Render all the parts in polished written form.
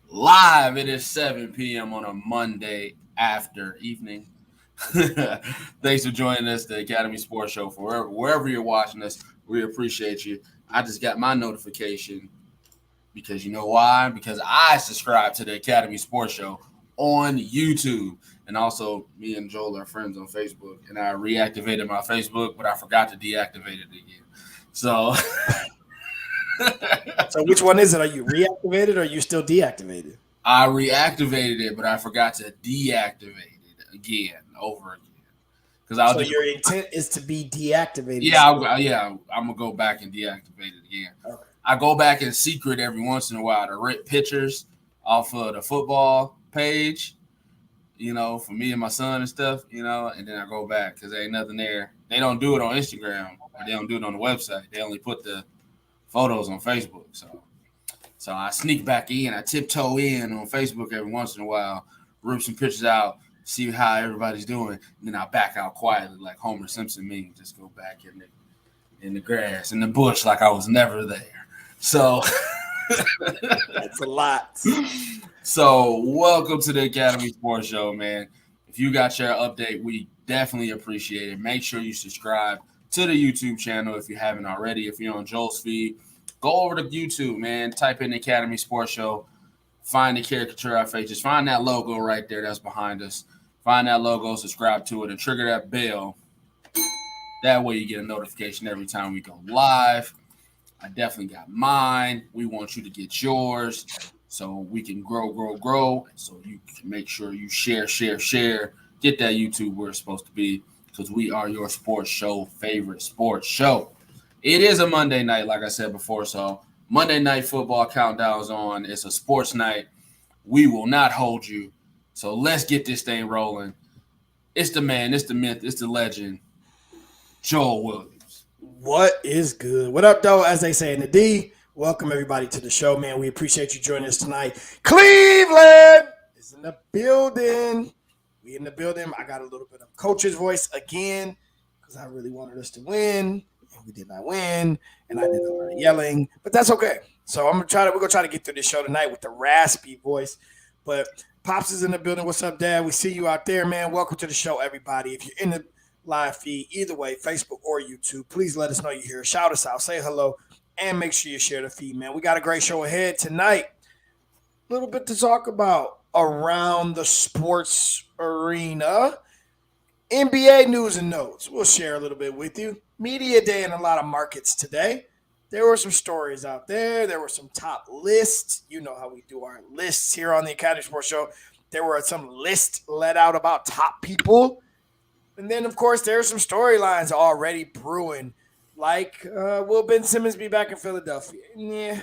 Live, it is 7 p.m. on a Monday after evening. Thanks for joining us, the Academy Sports Show. For wherever you're watching us, we appreciate you. I just got my notification because you know why? Because I subscribe to the Academy Sports Show on YouTube. And also, me and Joel are friends on Facebook. And I reactivated my Facebook, but I forgot to deactivate it again. So So which one is it? Are you reactivated or are you still deactivated? I reactivated it, but I forgot to deactivate it again, over again. Because So your intent is to be deactivated. I'm gonna go back and deactivate it again. Okay. I go back in secret every once in a while to rip pictures off of the football page, for me and my son and stuff, and then I go back because there ain't nothing there. They don't do it on Instagram or they don't do it on the website. They only put the photos on Facebook. So I sneak back in, I tiptoe in on Facebook every once in a while, rip some pictures out, see how everybody's doing, and then I back out quietly like Homer Simpson meme, just go back in the grass, in the bush like I was never there. So that's a lot. So welcome to the Academy Sports Show, man. If you got your update, we definitely appreciate it. Make sure you subscribe to the YouTube channel if you haven't already. If you're on Joel's feed, go over to YouTube, man. Type in Academy Sports Show. Find the caricature of our face. Just find that logo right there that's behind us. Find that logo, subscribe to it, and trigger that bell. That way you get a notification every time we go live. I definitely got mine. We want you to get yours so we can grow. So you can make sure you share. Get that YouTube where it's supposed to be because we are your sports show, favorite sports show. It is a Monday night, like I said before, so Monday Night Football countdown's on. It's a sports night. We will not hold you. So let's get this thing rolling. It's the man, it's the myth, it's the legend, Joel Williams. What is good? What up, though? As they say in the D, welcome everybody to the show, man. We appreciate you joining us tonight. Cleveland is in the building. We in the building. I got a little bit of coach's voice again because I really wanted us to win. We did not win, and I did a lot of yelling, but that's okay. So we're gonna try to get through this show tonight with the raspy voice. But Pops is in the building. What's up, Dad? We see you out there, man. Welcome to the show, everybody. If you're in the live feed, either way, Facebook or YouTube, please let us know you're here. Shout us out, say hello, and make sure you share the feed, man. We got a great show ahead tonight. A little bit to talk about around the sports arena. NBA news and notes. We'll share a little bit with you. Media day in a lot of markets today. There were some stories out there. There were some top lists. You know how we do our lists here on the Academy Sports Show. There were some lists let out about top people. And then, of course, there's some storylines already brewing. Like, will Ben Simmons be back in Philadelphia? Yeah.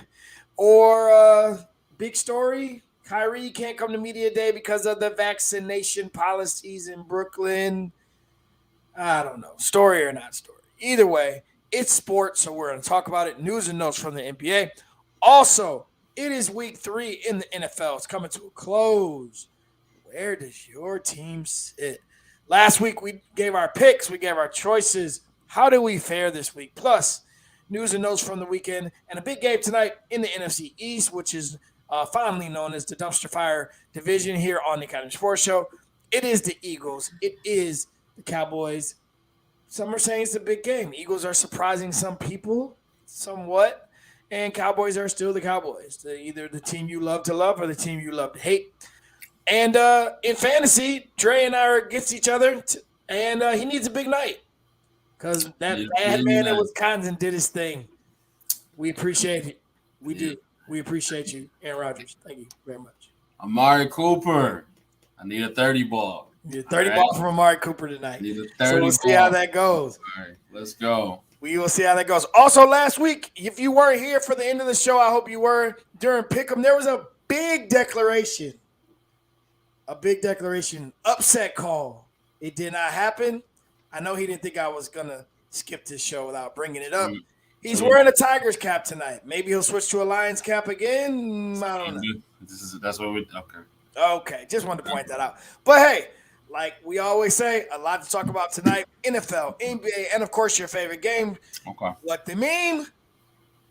Or big story, Kyrie can't come to media day because of the vaccination policies in Brooklyn. I don't know. Story or not story. Either way, it's sports, so we're going to talk about it. News and notes from the NBA. Also, it is week 3 in the NFL. It's coming to a close. Where does your team sit? Last week, we gave our picks. We gave our choices. How do we fare this week? Plus, news and notes from the weekend. And a big game tonight in the NFC East, which is fondly known as the Dumpster Fire Division here on the Academy Sports Show. It is the Eagles. It is the Cowboys. Some are saying it's a big game. Eagles are surprising some people somewhat, and Cowboys are still the Cowboys. They're either the team you love to love or the team you love to hate. And in fantasy, Dre and I are against each other, and he needs a big night because that bad man in Wisconsin did his thing. We appreciate it. We do. We appreciate you, Aaron Rodgers. Thank you very much. Amari Cooper. I need a 30 ball. Need a 30 ball from Amari Cooper tonight. Need a 30 so we'll see how that goes. All right, let's go. We will see how that goes. Also, last week, if you weren't here for the end of the show, I hope you were, during Pick'em, there was a big declaration. Upset call. It did not happen. I know he didn't think I was going to skip this show without bringing it up. He's wearing a Tigers cap tonight. Maybe he'll switch to a Lions cap again. I don't know. That's what we – okay. Okay, just wanted to point that out. But, hey, like we always say, a lot to talk about tonight. NFL, NBA, and, of course, your favorite game. Okay. What the meme?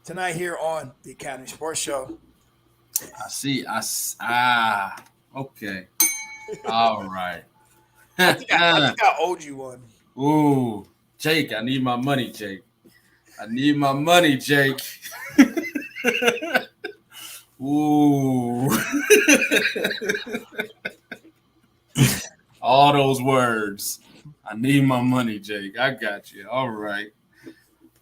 tonight here on the Academy Sports Show. I see. Okay. All right. I owed you one. Ooh, Jake, I need my money, Jake. I need my money, Jake. Ooh. All those words. I need my money, Jake. I got you. All right.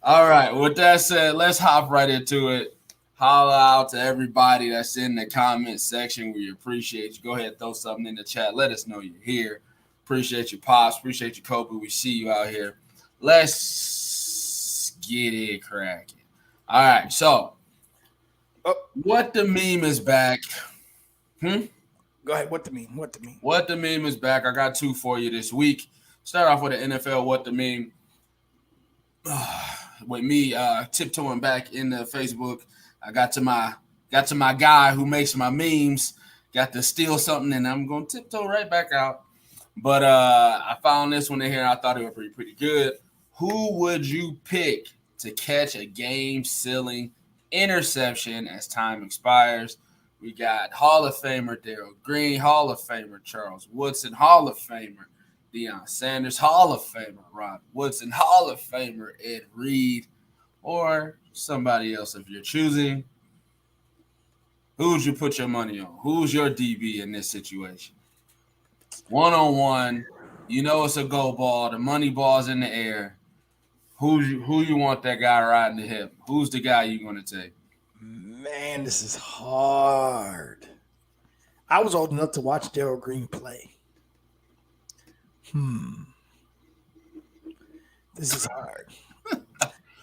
All right. With that said, let's hop right into it. Holla out to everybody that's in the comment section. We appreciate you. Go ahead and throw something in the chat. Let us know you're here. Appreciate you, Pops. Appreciate you, Kobe. We see you out here. Let's get it cracking. All right. So, what the meme is back. Go ahead. What the meme? What the meme? What the meme is back. I got two for you this week. Start off with the NFL. What the meme. With me tiptoeing back in the Facebook, I got to my guy who makes my memes. Got to steal something, and I'm gonna tiptoe right back out. But I found this one in here. I thought it was pretty good. Who would you pick to catch a game-sealing interception as time expires? We got Hall of Famer Darrell Green, Hall of Famer Charles Woodson, Hall of Famer Deion Sanders, Hall of Famer Rod Woodson, Hall of Famer Ed Reed, or somebody else if you're choosing. Who would you put your money on? Who's your DB in this situation? One-on-one, you know it's a go ball. The money ball's in the air. Who you want that guy riding the hip? Who's the guy you're going to take? Man, this is hard. I was old enough to watch Darrell Green play. This is hard.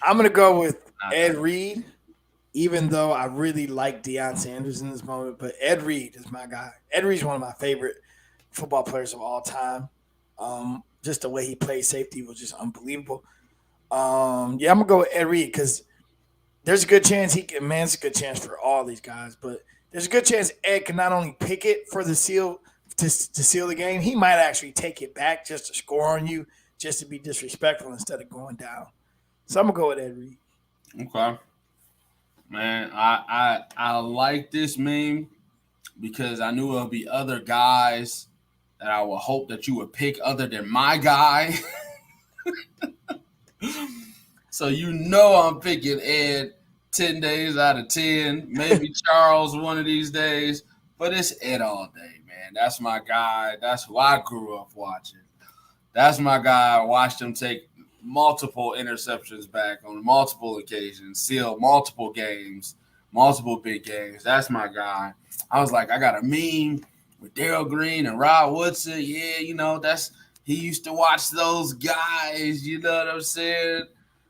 I'm going to go with Ed Reed, even though I really like Deion Sanders in this moment. But Ed Reed is my guy. Ed Reed's one of my favorite football players of all time. Just the way he played safety was just unbelievable. I'm going to go with Ed Reed because there's a good chance it's a good chance for all these guys, but there's a good chance Ed can not only pick it for the seal to seal the game, he might actually take it back just to score on you, just to be disrespectful instead of going down. So I'm gonna go with Ed Reed. Okay, man, I like this meme because I knew there'll be other guys that I would hope that you would pick other than my guy. So you know I'm picking Ed 10 days out of 10. Maybe Charles one of these days. But it's Ed all day, man. That's my guy. That's who I grew up watching. That's my guy. I watched him take multiple interceptions back on multiple occasions, seal multiple games, multiple big games. That's my guy. I was like, I got a meme with Darrell Green and Rod Woodson. Yeah, he used to watch those guys. You know what I'm saying?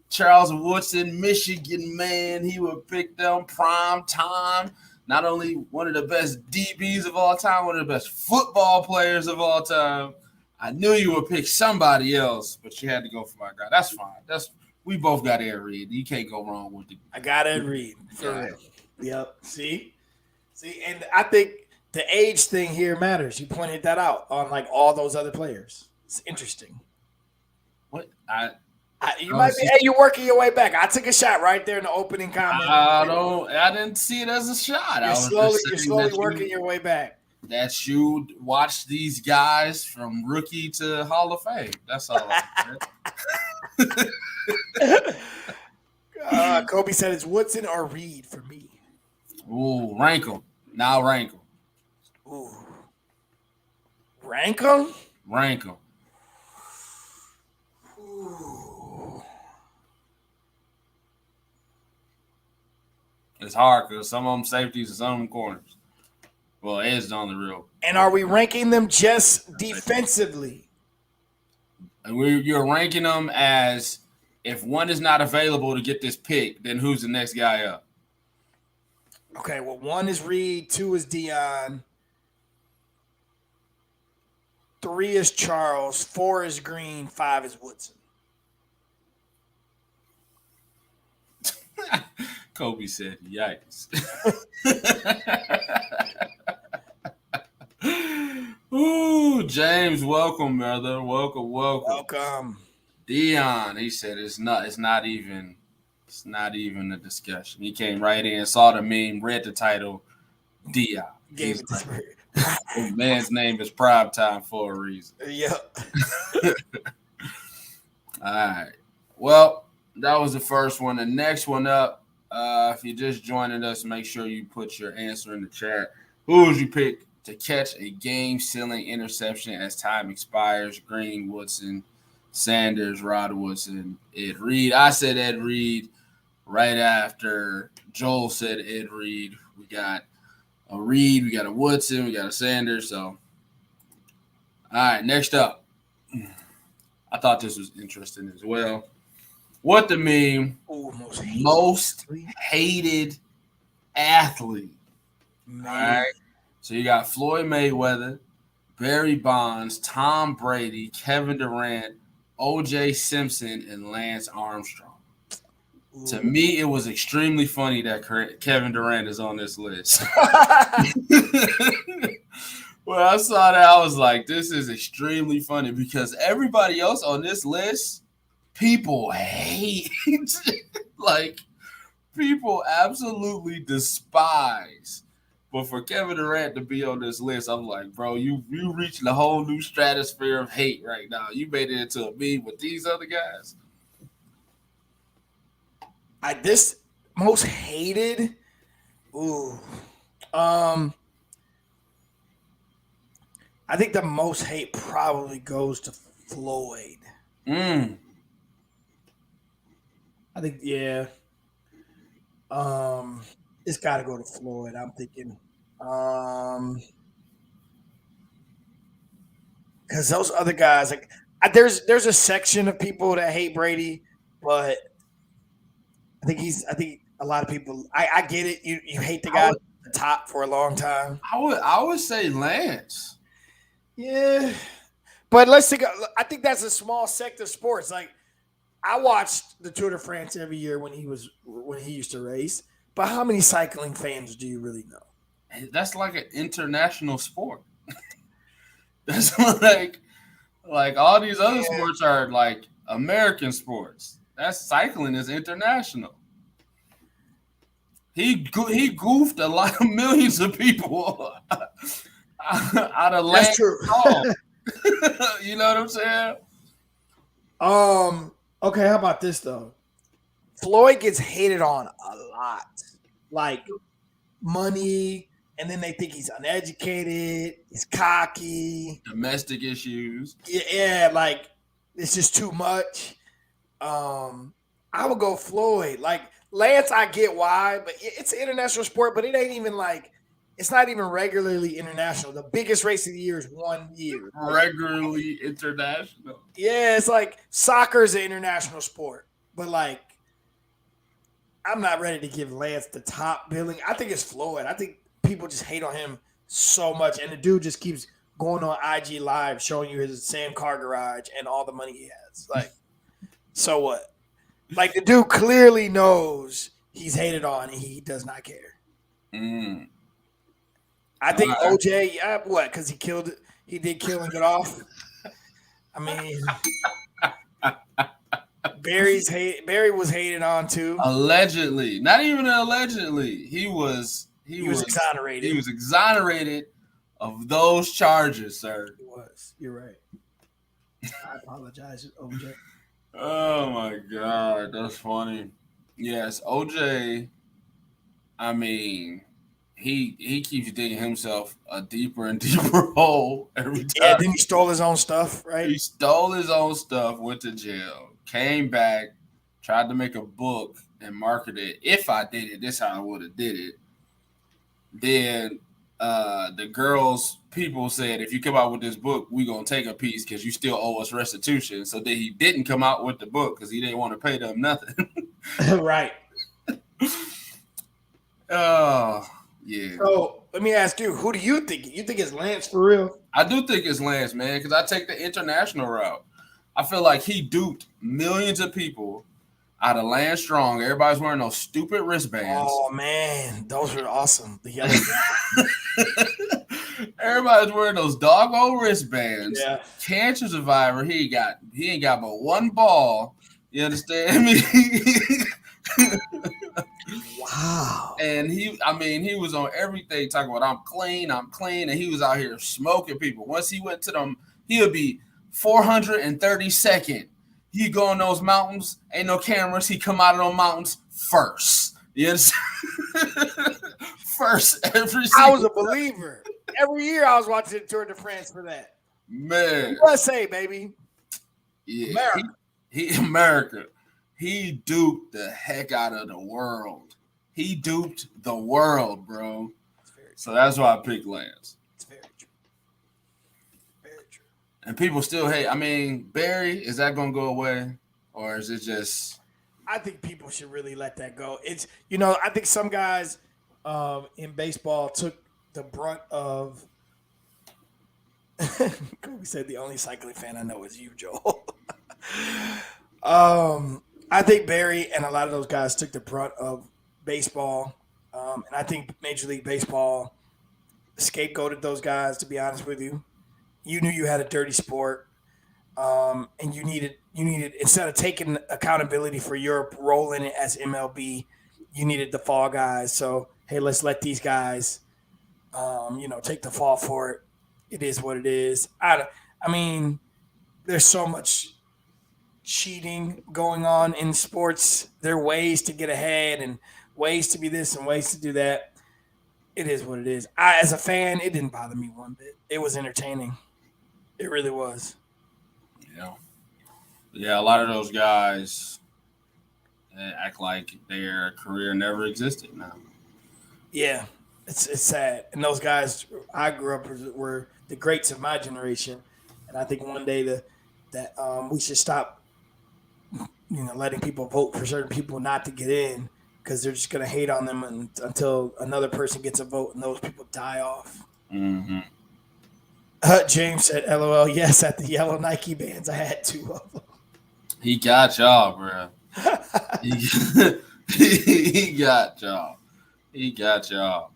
Charles Woodson, Michigan, man, he would pick them prime time. Not only one of the best DBs of all time, one of the best football players of all time. I knew you would pick somebody else, but you had to go for my guy. That's fine. We both got Ed Reed. You can't go wrong with it. I got Ed Reed. For real. Yep. See, and I think the age thing here matters. You pointed that out on like all those other players. It's interesting. What? You're working your way back. I took a shot right there in the opening comment. I didn't see it as a shot. You're slowly working your way back. That you watch these guys from rookie to Hall of Fame. That's all. Kobe said it's Woodson or Reed for me. Ooh, rank them. Now rank them. Ooh. Rank them? Rank them. It's hard because some of them safeties and some of them corners. Well, Ed's on the real. And are we ranking them just defensively? And you're ranking them as if one is not available to get this pick, then who's the next guy up? Okay, well, 1 is Reed, 2 is Deion, 3 is Charles, 4 is Green, 5 is Woodson. Kobe said, yikes. Ooh, James, welcome, brother. Welcome. Welcome. Deion, he said it's not even It's not even a discussion. He came right in, saw the meme, read the title, Diop. Gave it to The man's name is Prime Time for a reason. Yep. All right. Well, that was the first one. The next one up, if you're just joining us, make sure you put your answer in the chat. Who would you pick to catch a game-sealing interception as time expires? Green, Woodson, Sanders, Rod Woodson, Ed Reed. I said Ed Reed right after Joel said Ed Reed. We got a Reed, we got a Woodson, we got a Sanders. So, all right, next up. I thought this was interesting as well. What the meme? Ooh, most hated athlete. Man. All right. So you got Floyd Mayweather, Barry Bonds, Tom Brady, Kevin Durant, O.J. Simpson, and Lance Armstrong. Ooh. To me, it was extremely funny that Kevin Durant is on this list. When I saw that, I was like, this is extremely funny because everybody else on this list, people hate. Like, people absolutely despise. But for Kevin Durant to be on this list, I'm like, bro, you reached a whole new stratosphere of hate right now. You made it into a meme with these other guys. This most hated. Ooh. I think the most hate probably goes to Floyd. I think, yeah. It's got to go to Floyd. I'm thinking, because those other guys, like, there's a section of people that hate Brady, but I think a lot of people. I get it. You hate the guy at the top for a long time. I would say Lance. Yeah, but let's think. I think that's a small sector of sports. Like, I watched the Tour de France every year when he used to race. But how many cycling fans do you really know? That's like an international sport. That's like all these other sports are like American sports. That cycling is international. He goofed a lot of millions of people out of land. That's true. You know what I'm saying? Okay, how about this though? Floyd gets hated on a lot. Like money, and then they think he's uneducated, he's cocky. Domestic issues. Yeah, like it's just too much. I would go Floyd. Like Lance, I get why, but it's an international sport, but it ain't even like it's not even regularly international. The biggest race of the year is 1 year. Regularly international. Yeah, it's like soccer is an international sport, but like I'm not ready to give Lance the top billing. I think it's Floyd. I think people just hate on him so much, and the dude just keeps going on IG Live showing you his Sam car garage and all the money he has. Like, so what? Like, the dude clearly knows he's hated on, and he does not care. I think OJ, what? Because he did kill and get off. I mean, Barry was hated on too. Allegedly, not even allegedly. He was exonerated. He was exonerated of those charges, sir. He was. You're right. I apologize, OJ. Oh my God, that's funny. Yes, OJ. I mean, he keeps digging himself a deeper and deeper hole every time. Yeah, then he stole his own stuff, right? He stole his own stuff, went to jail, came back, tried to make a book and market it. If I did it, this is how I would have did it. Then the girls' people said, if you come out with this book, we're going to take a piece because you still owe us restitution. So then he didn't come out with the book because he didn't want to pay them nothing. Right. Oh, yeah. So let me ask you, who do you think? You think it's Lance for real? I do think it's Lance, man, because I take the international route. I feel like he duped millions of people out of Lance Strong. Everybody's wearing those stupid wristbands. Oh, man. Those were awesome. The yellow Everybody's wearing those doggone wristbands. Yeah. Cancer survivor, he ain't got but one ball. You understand me? Wow. And he was on everything talking about I'm clean, and he was out here smoking people. Once he went to them, he would be 432nd. He go on those mountains, ain't no cameras. He come out of those mountains first. You understand? First every I was single a believer. Every year I was watching the Tour de France for that. man. USA, baby. Yeah, America. America. He duped the heck out of the world. He duped the world, bro. So that's why I picked Lance. It's very true. Very true. And people still hate. I mean, Barry, is that going to go away? Or is it just. I think people should really let that go. It's, I think some guys in baseball took the brunt of. Kobe said the only cycling fan I know is you, Joel. I think Barry and a lot of those guys took the brunt of baseball. And I think Major League Baseball scapegoated those guys, to be honest with you. You knew you had a dirty sport. And you needed instead of taking accountability for your role in it as MLB, you needed the fall guys. So hey, let's let these guys, take the fall for it. It is what it is. I mean, there's so much cheating going on in sports. There are ways to get ahead and ways to be this and ways to do that. It is what it is. As a fan, it didn't bother me one bit. It was entertaining. It really was. Yeah, a lot of those guys act like their career never existed now. Yeah, it's sad. And those guys I grew up with were the greats of my generation. And I think one day that we should stop, letting people vote for certain people not to get in because they're just going to hate on them until another person gets a vote and those people die off. Mm-hmm. James said, LOL, yes, at the yellow Nike bands, I had 2 of them. He got y'all, bro. He got y'all. He got y'all.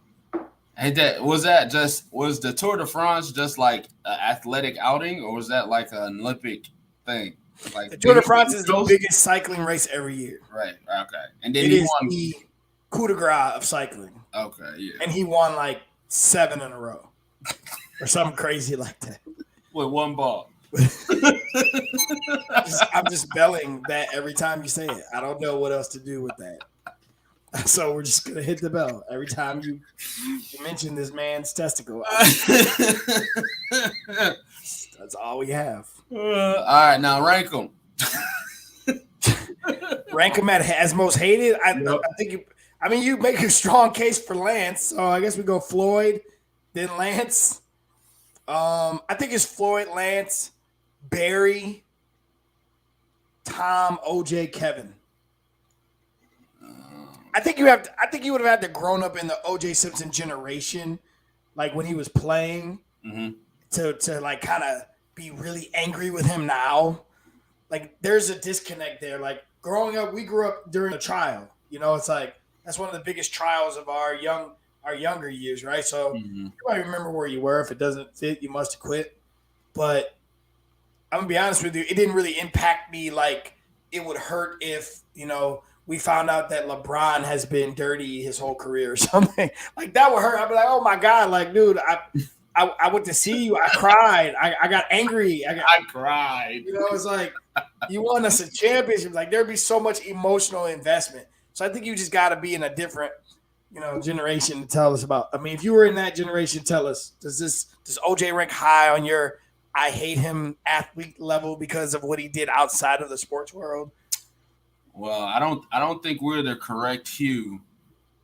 Hey, was the Tour de France just like an athletic outing, or was that like an Olympic thing? Like the Tour de France is the biggest cycling race every year. Right. Okay. And then it he is won the coup de grace of cycling. Okay. Yeah. And he won like 7 in a row, or something crazy like that. With one ball. I'm just belling that every time you say it. I don't know what else to do with that. So we're just gonna hit the bell every time you mention this man's testicle. That's all we have. All right, now rank them. Rank them as most hated. I think you make a strong case for Lance. So I guess we go Floyd, then Lance. I think it's Floyd, Lance, Barry, Tom, OJ, Kevin. I think you would have had to grown up in the OJ Simpson generation, like when he was playing, to like kind of be really angry with him now. Like there's a disconnect there. Like growing up, we grew up during a trial. It's like that's one of the biggest trials of our younger years, right? So you might remember where you were. If it doesn't fit, you must have quit. But I'm gonna be honest with you, it didn't really impact me like it would hurt if we found out that LeBron has been dirty his whole career or something. Like that would hurt. I'd be like, oh my God, like dude, I went to see you. I cried. I got angry. I cried. It's like you won us a championship. Like there'd be so much emotional investment. So I think you just got to be in a different generation to tell us about. I mean, if you were in that generation, tell us, does OJ rank high on your I hate him athlete level because of what he did outside of the sports world? Well, I don't think we're the correct hue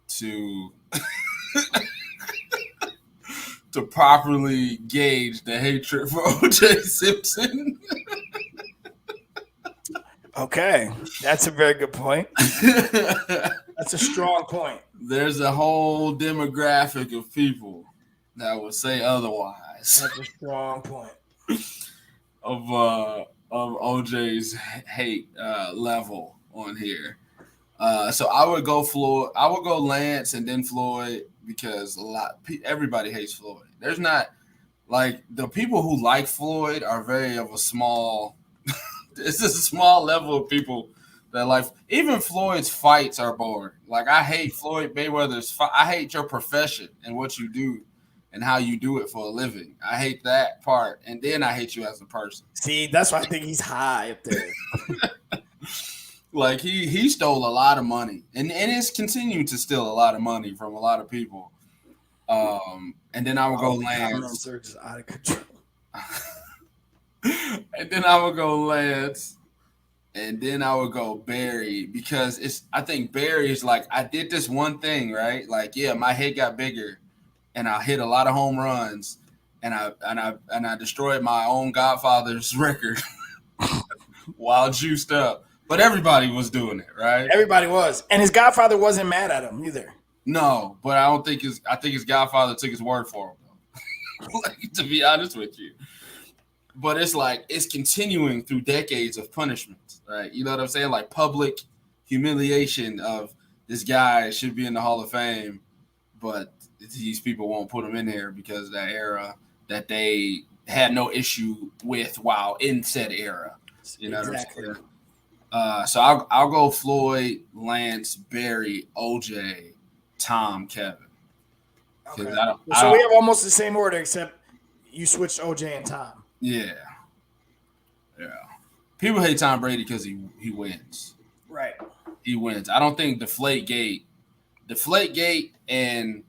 to to properly gauge the hatred for OJ Simpson. Okay, that's a very good point. That's a strong point. There's a whole demographic of people that would say otherwise. That's a strong point. Of OJ's hate level on here. So I would go Floyd. I would go Lance and then Floyd because everybody hates Floyd. There's not like the people who like Floyd are very of a small. It's just a small level of people that life. Even Floyd's fights are boring. Like I hate Floyd Mayweather's fight. I hate your profession and what you do and how you do it for a living. I hate that part, and then I hate you as a person. See, that's why I think he's high up there. Like he stole a lot of money, and is continuing to steal a lot of money from a lot of people. And then I would go Lance. Are just out of control. And then I would go Lance. And then I would go Barry because I think Barry is like, I did this one thing, right? Like, yeah, my head got bigger and I hit a lot of home runs and I destroyed my own Godfather's record while juiced up. But everybody was doing it, right? Everybody was. And his Godfather wasn't mad at him either. No, but I think his Godfather took his word for him, though. Like, to be honest with you. But it's like it's continuing through decades of punishment, right? You know what I'm saying? Like public humiliation of this guy should be in the Hall of Fame, but these people won't put him in there because of that era that they had no issue with while in said era. You know Exactly. what I'm saying? So I'll go Floyd, Lance, Barry, OJ, Tom, Kevin. Okay. We have almost the same order except you switched OJ and Tom. Yeah. People hate Tom Brady because he wins. Right. He wins. I don't think Deflategate and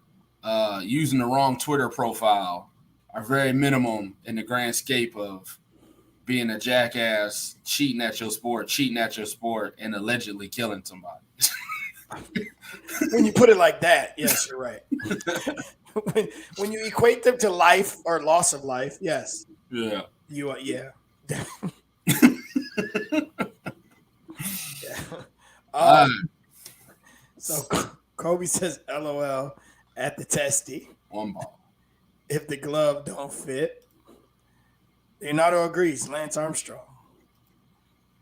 using the wrong Twitter profile are very minimum in the grand scape of being a jackass, cheating at your sport, and allegedly killing somebody. When you put it like that, yes, you're right. when you equate them to life or loss of life, yes. Yeah. You are, yeah. Yeah. So Kobe says, "LOL" at the testy. One ball. If the glove don't fit, Leonardo agrees. Lance Armstrong.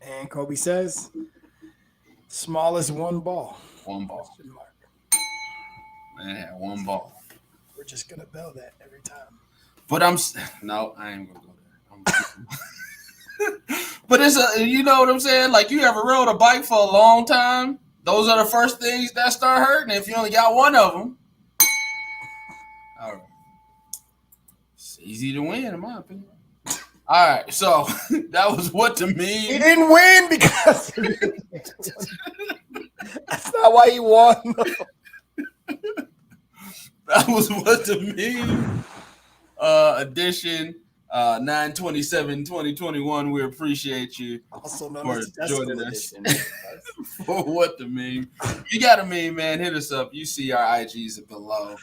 And Kobe says, "Smallest one ball." One ball. Man, one ball. We're just gonna bell that every time. But I ain't gonna go there. But it's you know what I'm saying? Like you ever rode a bike for a long time? Those are the first things that start hurting if you only got one of them. All right. It's easy to win, in my opinion. All right, so that was what to me. He didn't win because that's not why he won. That was what to me. Edition 9/27/2021. We appreciate you Also known for as the joining edition. us for what the meme. You got a meme, man. Hit us up. You see our IGs below.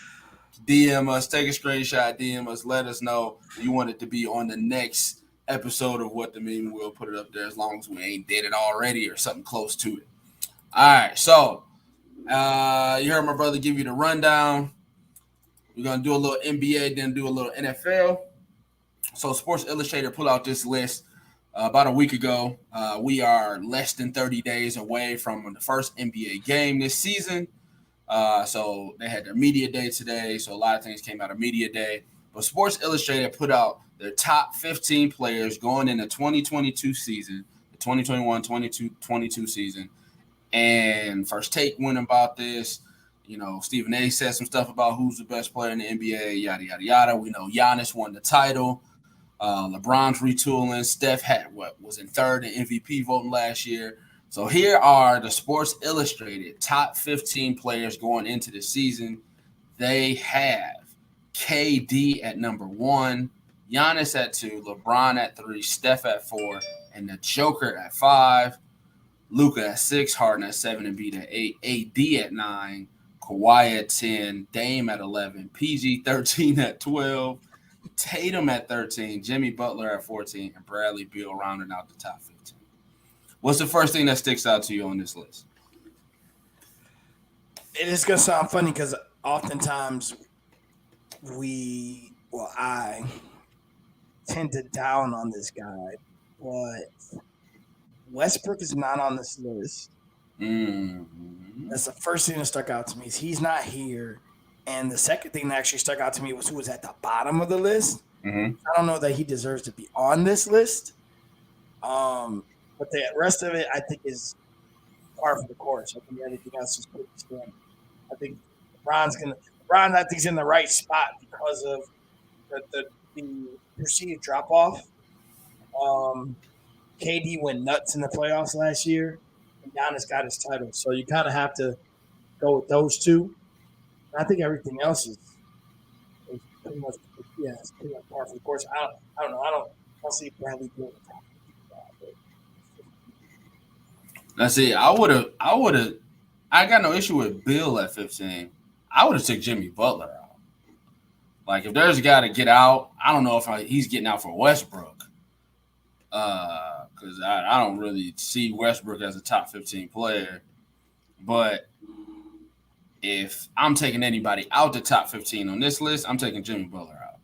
DM us, take a screenshot, DM us, let us know you want it to be on the next episode of What the Meme. We'll put it up there as long as we ain't did it already or something close to it. All right, so you heard my brother give you the rundown. We're going to do a little NBA, then do a little NFL. So Sports Illustrated put out this list about a week ago. We are less than 30 days away from the first NBA game this season. So they had their media day today. So a lot of things came out of media day. But Sports Illustrated put out their top 15 players going in the 2022 season, the 2021-22 season. And First Take went about this. You know, Stephen A. said some stuff about who's the best player in the NBA, yada, yada, yada. We know Giannis won the title. LeBron's retooling. Steph was in third in MVP voting last year. So here are the Sports Illustrated top 15 players going into the season. They have KD at number 1, Giannis at 2, LeBron at 3, Steph at 4, and the Joker at 5, Luka at 6, Harden at 7, and Embiid at 8, AD at 9, Kawhi at 10, Dame at 11, PG 13 at 12, Tatum at 13, Jimmy Butler at 14, and Bradley Beal rounding out the top 15. What's the first thing that sticks out to you on this list? It is going to sound funny because oftentimes I tend to down on this guy, but Westbrook is not on this list. Mm-hmm. That's the first thing that stuck out to me is he's not here. And the second thing that actually stuck out to me was who was at the bottom of the list. Mm-hmm. I don't know that he deserves to be on this list. But the rest of it, I think, is par for the course. I think everything else is pretty standard. I think LeBron, I think, is in the right spot because of the perceived drop off. KD went nuts in the playoffs last year, and Giannis got his title. So you kind of have to go with those two. And I think everything else is pretty much it's pretty much par for the course. I don't know. I don't see Bradley doing the top. Let's see. I got no issue with Bill at 15. I would have took Jimmy Butler out. Like if there's a guy to get out, I don't know if he's getting out for Westbrook. Because I don't really see Westbrook as a top 15 player. But if I'm taking anybody out the top 15 on this list, I'm taking Jimmy Butler out.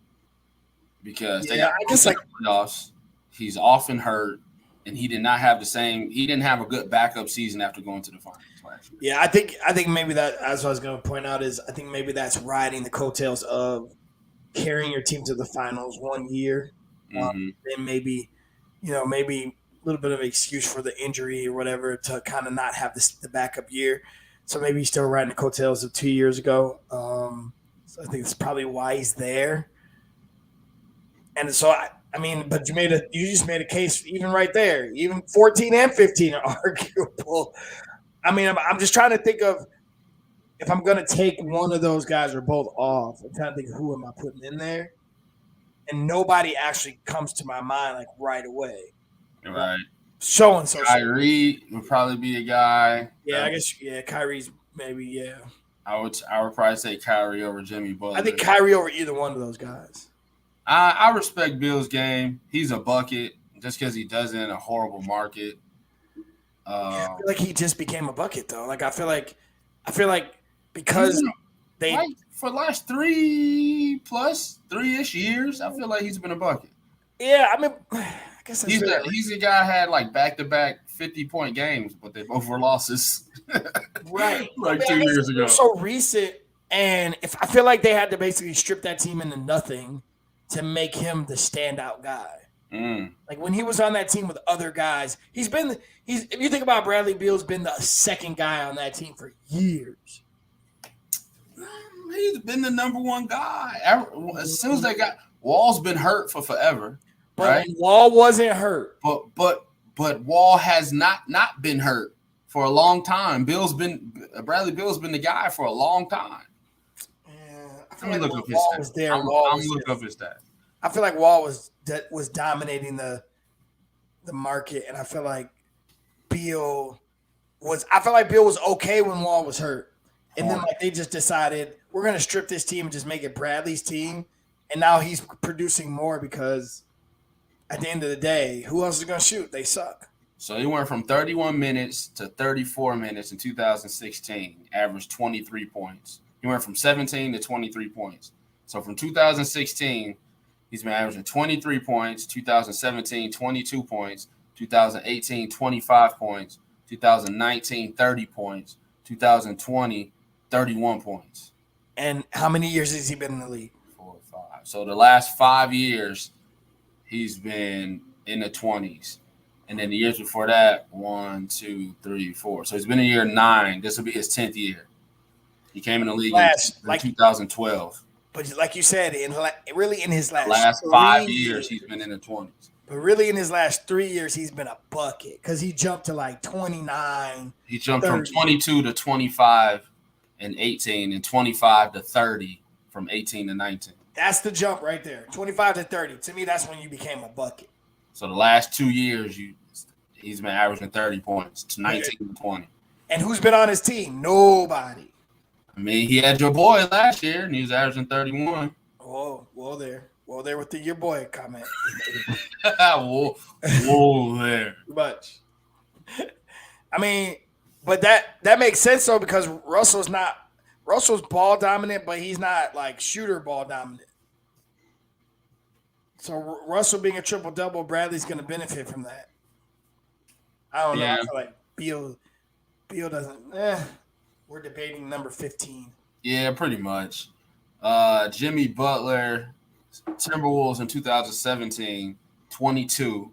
Because they got playoffs. He's often hurt. And he didn't have a good backup season after going to the finals last year. Yeah, I think maybe that's what I was going to point out is I think maybe that's riding the coattails of carrying your team to the finals 1 year. Then maybe a little bit of an excuse for the injury or whatever to kind of not have the backup year. So maybe he's still riding the coattails of 2 years ago. So I think it's probably why he's there. And so but you just made a case even right there. Even 14 and 15 are arguable. I mean, I'm just trying to think of if I'm going to take one of those guys or both off. I'm trying to think of who am I putting in there, and nobody actually comes to my mind like right away. Right. So and so. Kyrie would probably be a guy. Yeah, I guess. Yeah, Kyrie's maybe. Yeah. I would probably say Kyrie over Jimmy Butler. I think Kyrie over either one of those guys. I respect Bill's game. He's a bucket just because he does it in a horrible market. I feel like he just became a bucket though. Like I feel like because they for the last 3-ish years, I feel like he's been a bucket. Yeah, I mean, I guess he's a guy who had like back-to-back 50-point games, but they both were losses. Right, like 2 years ago. So recent, and I feel like they had to basically strip that team into nothing to make him the standout guy. Like when he was on that team with other guys, if you think about Bradley Beal's been the second guy on that team for years. He's been the number one guy. As soon as they got Wall's been hurt for forever. But right? Wall wasn't hurt. But Wall has not been hurt for a long time. Bradley Beal's been the guy for a long time. Let me look up his stats. I'm look up his stats. I feel like Wall was dominating the market, and I feel like Beal was okay when Wall was hurt, and then like they just decided we're gonna strip this team and just make it Bradley's team, and now he's producing more because at the end of the day, who else is gonna shoot? They suck. So he went from 31 minutes to 34 minutes in 2016, averaged 23 points. He went from 17 to 23 points. So from 2016, he's been averaging 23 points, 2017, 22 points, 2018, 25 points, 2019, 30 points, 2020, 31 points. And how many years has he been in the league? 4 or 5. So the last 5 years, he's been in the 20s. And then the years before that, 1, 2, 3, 4. So he's been in year 9. This will be his 10th year. He came in the league in 2012. But like you said, in his last 5 years, he's been in the 20s. But really in his last 3 years, he's been a bucket because he jumped to like 29. He jumped 30. from 22 to 25 and 18 and 25 to 30 from 18 to 19. That's the jump right there. 25 to 30. To me, that's when you became a bucket. So the last 2 years, he's been averaging 30 points to 19 to 20. And who's been on his team? Nobody. I mean, he had your boy last year, and he was averaging 31. Oh, well there with your boy comment. whoa there. Too much. I mean, but that makes sense though because Russell's ball dominant, but he's not like shooter ball dominant. So Russell being a triple double, Bradley's going to benefit from that. I don't know. I feel like Beal doesn't. We're debating number 15. Yeah, pretty much. Jimmy Butler, Timberwolves in 2017, 22.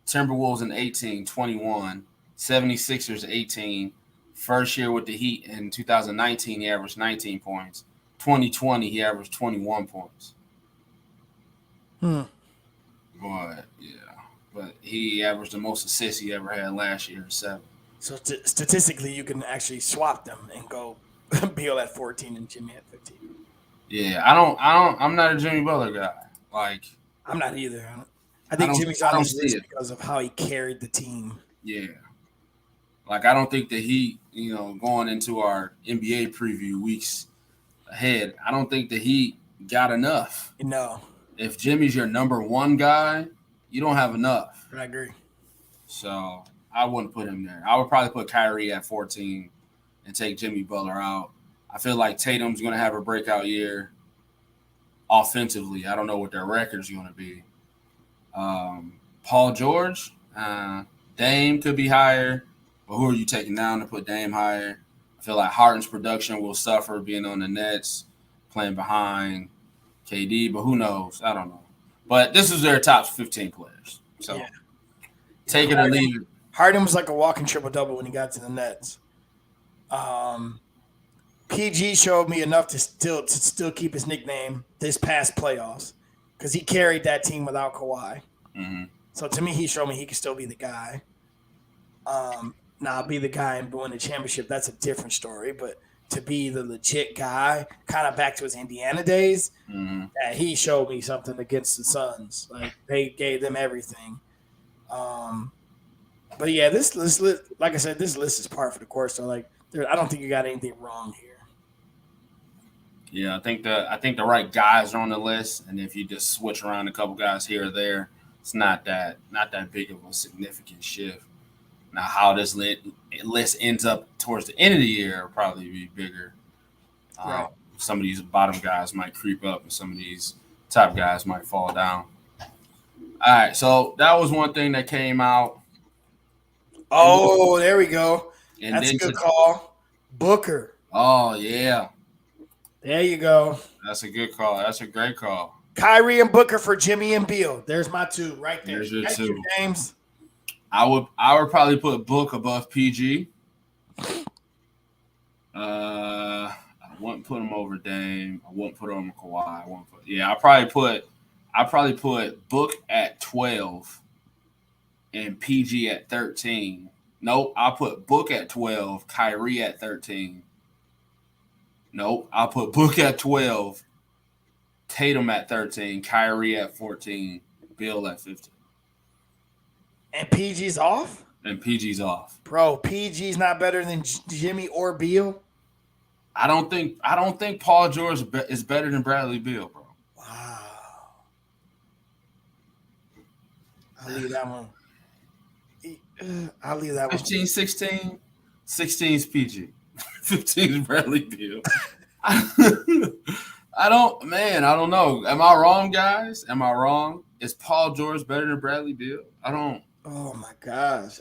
Timberwolves in 18, 21. 76ers 18. First year with the Heat in 2019, he averaged 19 points. 2020, he averaged 21 points. But he averaged the most assists he ever had last year, 7. So statistically, you can actually swap them and go Beal at 14 and Jimmy at 15. Yeah, I'm not a Jimmy Butler guy. Like, I'm not either. I think Jimmy's on this list because of how he carried the team. Yeah. Like, I don't think that he, going into our NBA preview weeks ahead, I don't think that he got enough. No. If Jimmy's your number one guy, you don't have enough. I agree. So I wouldn't put him there. I would probably put Kyrie at 14 and take Jimmy Butler out. I feel like Tatum's going to have a breakout year offensively. I don't know what their record's going to be. Paul George, Dame could be higher, but who are you taking down to put Dame higher? I feel like Harden's production will suffer being on the Nets, playing behind KD, but who knows? I don't know. But this is their top 15 players. So take it or leave it. Harden was like a walking triple-double when he got to the Nets. PG showed me enough to still keep his nickname this past playoffs because he carried that team without Kawhi. Mm-hmm. So to me, he showed me he could still be the guy. Now, be the guy and win the championship, that's a different story. But to be the legit guy, kind of back to his Indiana days, that he showed me something against the Suns. Like, they gave them everything. But yeah, this list, like I said, this list is par for the course. So I don't think you got anything wrong here. Yeah, I think the right guys are on the list, and if you just switch around a couple guys here or there, it's not that big of a significant shift. Now, how this list ends up towards the end of the year will probably be bigger. Right. Some of these bottom guys might creep up, and some of these top guys might fall down. All right, so that was one thing that came out. Oh, there we go. And that's a good call. Booker. Oh, yeah. There you go. That's a good call. That's a great call. Kyrie and Booker for Jimmy and Beal. There's my two right there. There's your two. James. I would probably put Book above PG. I wouldn't put him over Dame. I wouldn't put him over Kawhi. I probably put Book at 12 and PG at 13. Nope, I'll put Book at 12, Kyrie at 13. Nope, I'll put Book at 12, Tatum at 13, Kyrie at 14, Bill at 15. And PG's off? And PG's off. Bro, PG's not better than Jimmy or Beal? I don't think Paul George is better than Bradley Beal, bro. Wow. I'll leave that one. 15, 16. 16 is PG. 15 is Bradley Beal. I don't know. Am I wrong, guys? Am I wrong? Is Paul George better than Bradley Beal? I don't. Oh, my gosh.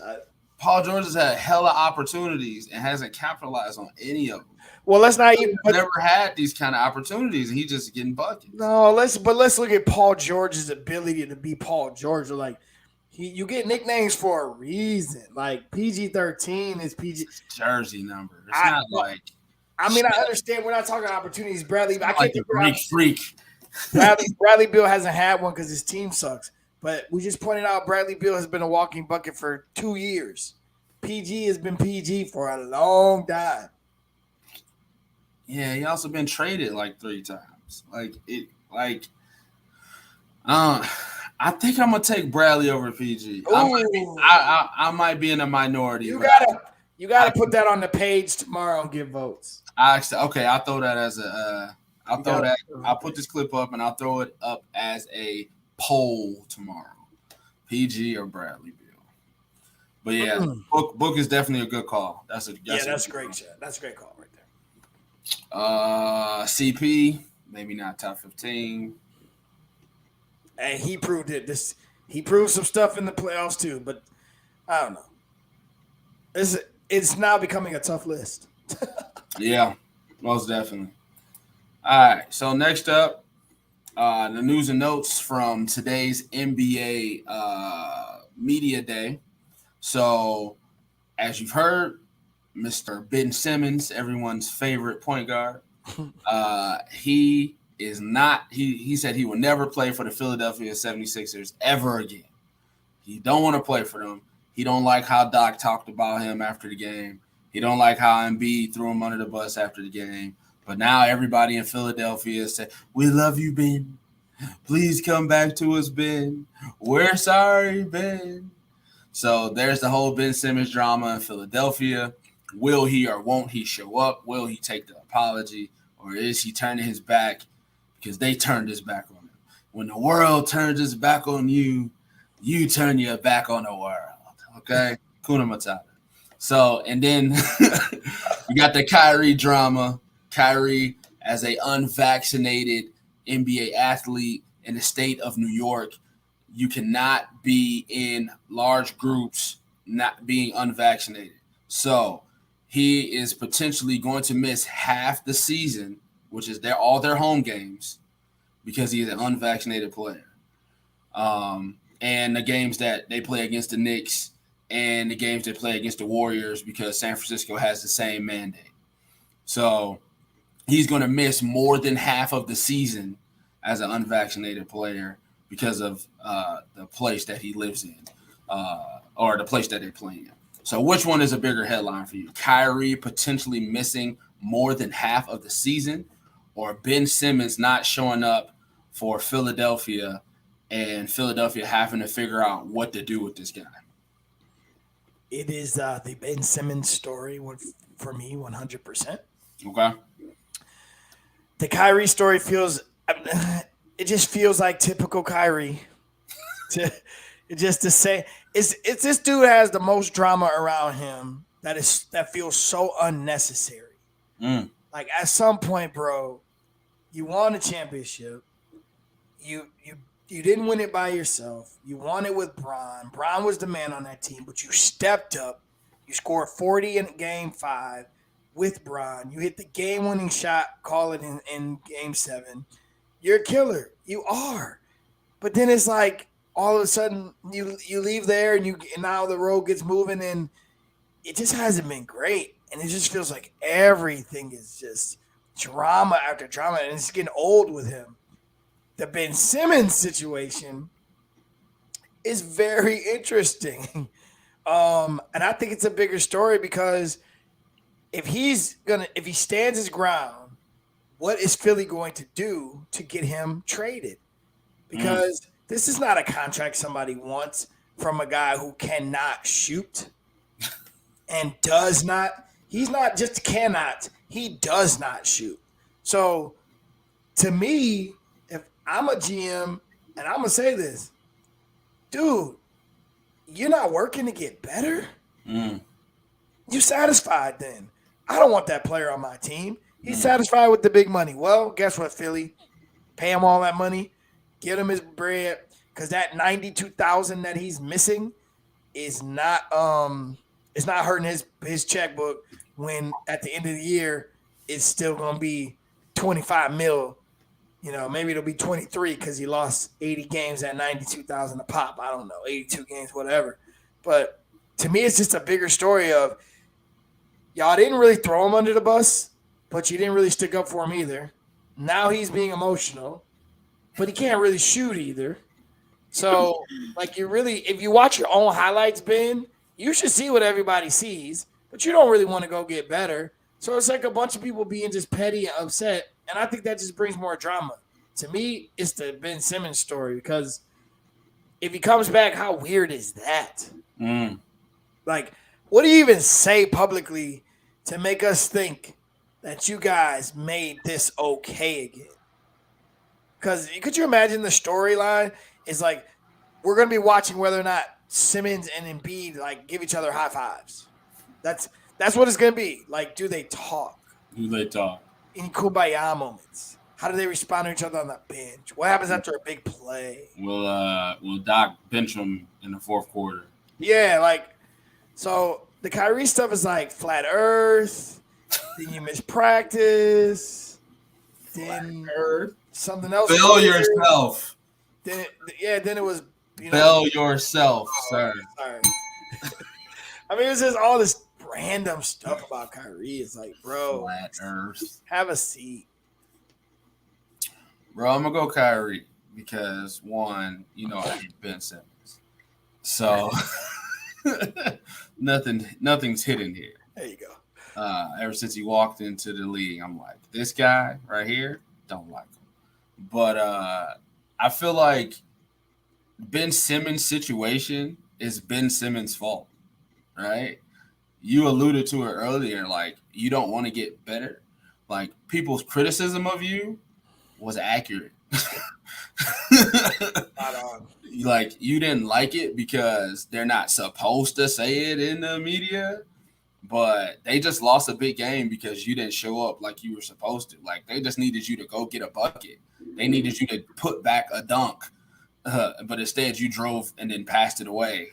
Paul George has had hella opportunities and hasn't capitalized on any of them. Well, let's not even. Never had these kind of opportunities, and he's just getting buckets. No, let's look at Paul George's ability to be Paul George. Like, you get nicknames for a reason. Like PG-13 is PG. It's jersey number. It's not like. I mean, I understand we're not talking opportunities, Bradley. I can't like the Greek freak. Bradley Beal hasn't had one because his team sucks. But we just pointed out Bradley Beal has been a walking bucket for 2 years. PG has been PG for a long time. Yeah, he also been traded like 3 times. I think I'm gonna take Bradley over PG. I might be in a minority. You gotta put that on the page tomorrow and give votes. I'll throw that as a. I'll put this clip up and I'll throw it up as a poll tomorrow. PG or Bradley Beal. But yeah, Book is definitely a good call. That's a great chat. That's a great call right there. CP, maybe not top 15. And he proved it. He proved some stuff in the playoffs too, but I don't know. It's now becoming a tough list. Yeah, most definitely. All right, so next up, the news and notes from today's NBA media day. So as you've heard, Mr. Ben Simmons, everyone's favorite point guard, he is not. He said he will never play for the Philadelphia 76ers ever again. He don't want to play for them. He don't like how Doc talked about him after the game. He don't like how Embiid threw him under the bus after the game. But now everybody in Philadelphia said, "We love you, Ben. Please come back to us, Ben. We're sorry, Ben." So there's the whole Ben Simmons drama in Philadelphia. Will he or won't he show up? Will he take the apology? Or is he turning his back because they turned his back on him? When the world turns its back on you, you turn your back on the world. Okay? Kuna Matata. So, and then you got the Kyrie drama. Kyrie, as a unvaccinated NBA athlete in the state of New York, you cannot be in large groups not being unvaccinated. So he is potentially going to miss half the season, which is all their home games, because he is an unvaccinated player. And the games that they play against the Knicks and the games they play against the Warriors, because San Francisco has the same mandate. So he's going to miss more than half of the season as an unvaccinated player because of the place that he lives in, or the place that they play in. So which one is a bigger headline for you? Kyrie potentially missing more than half of the season, or Ben Simmons not showing up for Philadelphia and Philadelphia having to figure out what to do with this guy? It is the Ben Simmons story for me, 100%. Okay. The Kyrie story it just feels like typical Kyrie. Just to say, it's this dude has the most drama around him that feels so unnecessary. Like at some point, bro, you won a championship. You didn't win it by yourself. You won it with Bron. Bron was the man on that team, but you stepped up. You scored 40 in Game 5 with Bron. You hit the game-winning shot, call it in Game 7. You're a killer. You are. But then it's like all of a sudden you leave there and now the road gets moving, and it just hasn't been great. And it just feels like everything is just drama after drama, and it's getting old with him. The Ben Simmons situation is very interesting. And I think it's a bigger story because if he stands his ground, what is Philly going to do to get him traded? Because this is not a contract somebody wants from a guy who cannot shoot and does not. He's not just cannot, he does not shoot. So to me, if I'm a GM, and I'm going to say this, dude, you're not working to get better? You satisfied then. I don't want that player on my team. He's satisfied with the big money. Well, guess what, Philly? Pay him all that money. Get him his bread. Because that $92,000 that he's missing is not it's not hurting his checkbook when at the end of the year it's still going to be 25 mil. You know, maybe it'll be 23 because he lost 80 games at 92,000 a pop. I don't know, 82 games, whatever. But to me, it's just a bigger story of y'all didn't really throw him under the bus, but you didn't really stick up for him either. Now he's being emotional, but he can't really shoot either. So, like, if you watch your own highlights, Ben, you should see what everybody sees, but you don't really want to go get better. So it's like a bunch of people being just petty and upset, and I think that just brings more drama. To me, it's the Ben Simmons story, because if he comes back, how weird is that? Like, what do you even say publicly to make us think that you guys made this okay again? Because could you imagine the storyline is like, we're going to be watching whether or not Simmons and Embiid like give each other high fives. That's what it's going to be. Like, do they talk? Do they talk? Any kumbaya moments? How do they respond to each other on the bench? What happens after a big play? Will Doc bench him in the fourth quarter? Yeah, like, so the Kyrie stuff is like flat earth. Then you miss practice. Then something else. Fail yourself. Then it was. Fail yourself, sir. Sorry. I mean, it's just all this random stuff about Kyrie. It's like, bro, Flat Earth. have a seat. Bro, I'm gonna go Kyrie because one, I hate Ben Simmons. So nothing's hidden here. There you go. Ever since he walked into the league, I'm like, this guy right here, don't like him. But I feel like Ben Simmons' situation is Ben Simmons' fault, right? You alluded to it earlier, like you don't want to get better. Like people's criticism of you was accurate. Not on. Like you didn't like it because they're not supposed to say it in the media, but they just lost a big game because you didn't show up like you were supposed to. Like they just needed you to go get a bucket. They needed you to put back a dunk, but instead you drove and then passed it away.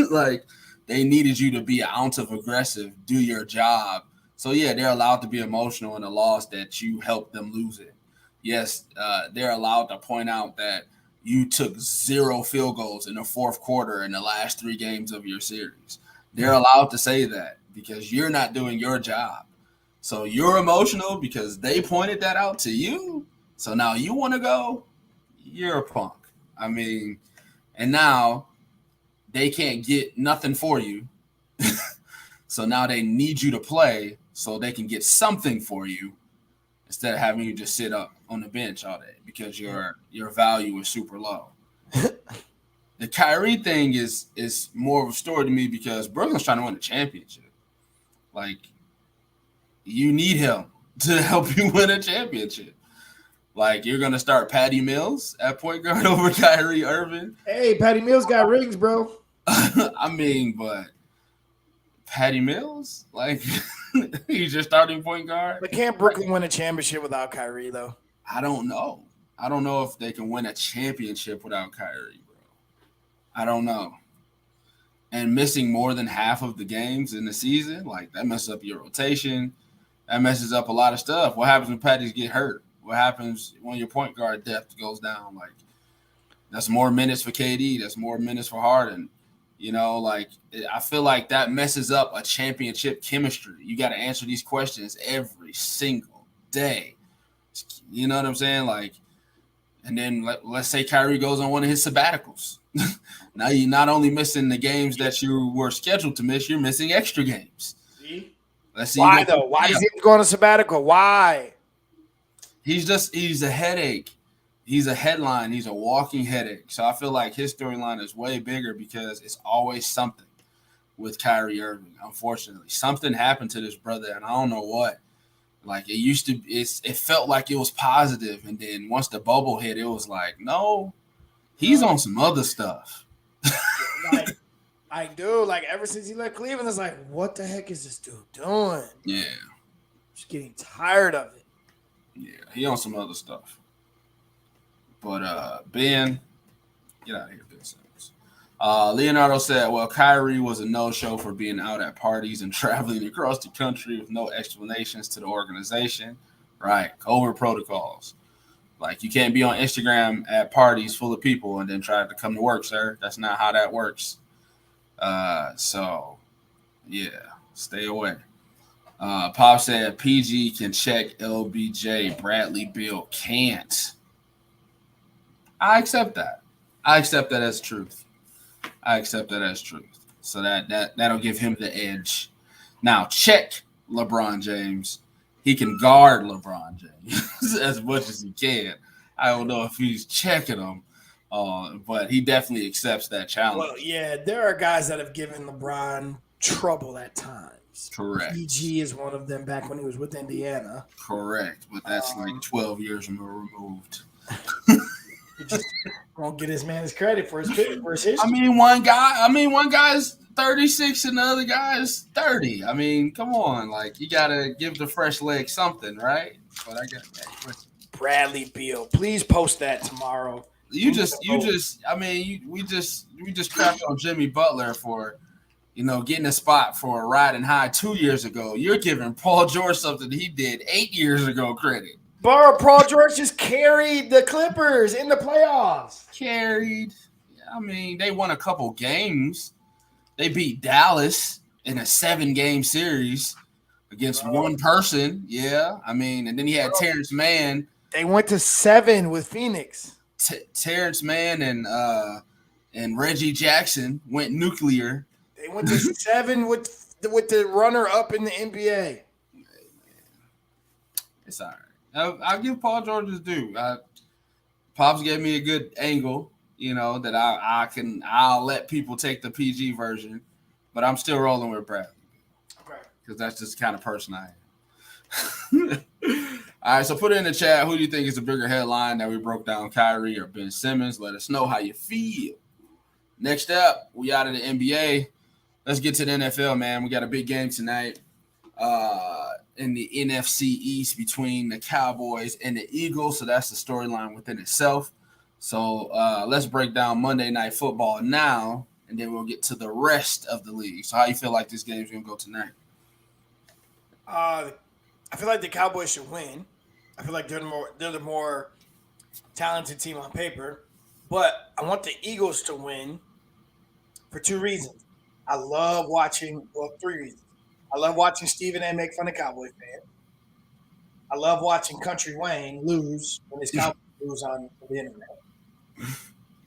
Like they needed you to be an ounce of aggressive, do your job. So yeah, they're allowed to be emotional in a loss that you helped them lose it. Yes, they're allowed to point out that you took 0 field goals in the fourth quarter in the last 3 games of your series. They're allowed to say that because you're not doing your job. So you're emotional because they pointed that out to you. So now you want to go, you're a punk. I mean, and now they can't get nothing for you. So now they need you to play so they can get something for you instead of having you just sit up on the bench all day because your value is super low. The Kyrie thing is more of a story to me because Brooklyn's trying to win a championship. Like, you need him to help you win a championship. Like, you're going to start Patty Mills at point guard over Kyrie Irving. Hey, Patty Mills got rings, bro. I mean, but Patty Mills? Like, he's your starting point guard? But can't Brooklyn win a championship without Kyrie, though? I don't know. I don't know if they can win a championship without Kyrie, bro. I don't know. And missing more than half of the games in the season, like, that messes up your rotation. That messes up a lot of stuff. What happens when Patties get hurt? What happens when your point guard depth goes down? Like, that's more minutes for KD. That's more minutes for Harden. You know, like, I feel like that messes up a championship chemistry. You got to answer these questions every single day. You know what I'm saying? Like, and then let's say Kyrie goes on one of his sabbaticals. Now you're not only missing the games that you were scheduled to miss, you're missing extra games. See? Let's see. Why, though? Why does he go on a sabbatical? Why? He's a headache. He's a headline. He's a walking headache. So I feel like his storyline is way bigger because it's always something with Kyrie Irving, unfortunately. Something happened to this brother, and I don't know what. Like, it felt like it was positive, and then once the bubble hit, it was like, no, he's on some other stuff. Like, ever since he left Cleveland, it's like, what the heck is this dude doing? Yeah. Just getting tired of it. Yeah, he on some other stuff. But Ben, get out of here, Ben Simmons. Leonardo said, well, Kyrie was a no-show for being out at parties and traveling across the country with no explanations to the organization. Right, COVID protocols. Like, you can't be on Instagram at parties full of people and then try to come to work, sir. That's not how that works. So, yeah, stay away. Pop said PG can check LBJ. Bradley Beal can't. I accept that. I accept that as truth. So that'll give him the edge. Now check LeBron James. He can guard LeBron James as much as he can. I don't know if he's checking him, but he definitely accepts that challenge. Well, yeah, there are guys that have given LeBron trouble at times. Correct. PG is one of them back when he was with Indiana. Correct, but that's like 12 years removed. He just won't get his man his credit for his history. I mean, one guy's 36 and the other guy is 30. I mean, come on, like, you gotta give the fresh leg something, right? But I got Bradley Beal. Please post that tomorrow. We just crapped on Jimmy Butler for, getting a spot for a riding high 2 years ago. You're giving Paul George something he did 8 years ago credit. Paul George just carried the Clippers in the playoffs. Carried. I mean, they won a couple games. They beat Dallas. in a 7-game series against one person. Yeah, I mean, and then he had Terrence Mann. They went to 7 with Phoenix. Terrence Mann and Reggie Jackson went nuclear. They went to 7 with the runner up in the NBA. It's all right. I'll give Paul George his due. Pops gave me a good angle, that I'll let people take the PG version, but I'm still rolling with Bradley. Okay. Because that's just the kind of person I am. All right, so put it in the chat. Who do you think is a bigger headline that we broke down, Kyrie or Ben Simmons? Let us know how you feel. Next up, we out of the NBA. Let's get to the NFL, man. We got a big game tonight in the NFC East between the Cowboys and the Eagles. So that's the storyline within itself. So let's break down Monday Night Football now, and then we'll get to the rest of the league. So how you feel like this game's going to go tonight? I feel like the Cowboys should win. I feel like they're the more talented team on paper. But I want the Eagles to win for 2 reasons. I love watching, 3 reasons. I love watching Stephen A. make fun of Cowboys fans. I love watching Country Wayne lose when his Cowboys lose on the internet.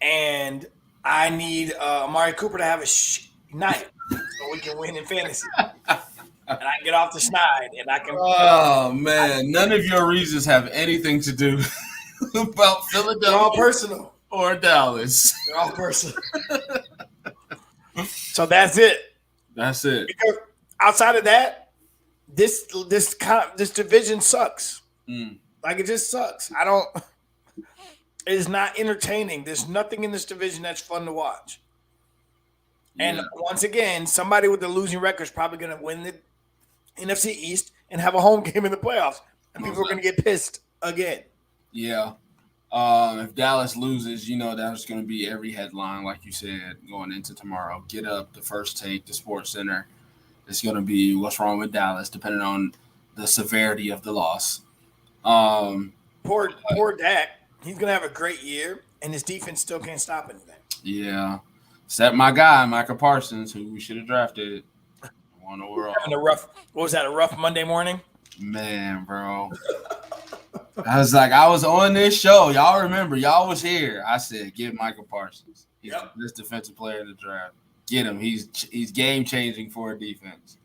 And I need Amari Cooper to have a night so we can win in fantasy. And I can get off the schneid and I can. Oh, man. None of your reasons have anything to do about Philadelphia. They're all personal. Or Dallas. They're all personal. So that's it. That's it. Because outside of that, this division sucks. Like, it just sucks. It is not entertaining. There's nothing in this division that's fun to watch. And once again, somebody with the losing record is probably going to win the NFC East and have a home game in the playoffs. And people are going to get pissed again. Yeah. If Dallas loses, that's going to be every headline, like you said, going into tomorrow. Get up, the First Take, the Sports Center. It's going to be what's wrong with Dallas, depending on the severity of the loss. Poor Dak. He's going to have a great year, and his defense still can't stop anything. Yeah. Except my guy, Micah Parsons, who we should have drafted. One overall. What was that, a rough Monday morning? Man, bro. I was on this show. Y'all remember, y'all was here. I said, get Micah Parsons. He's the best defensive player in the draft. Get him. He's game changing for a defense.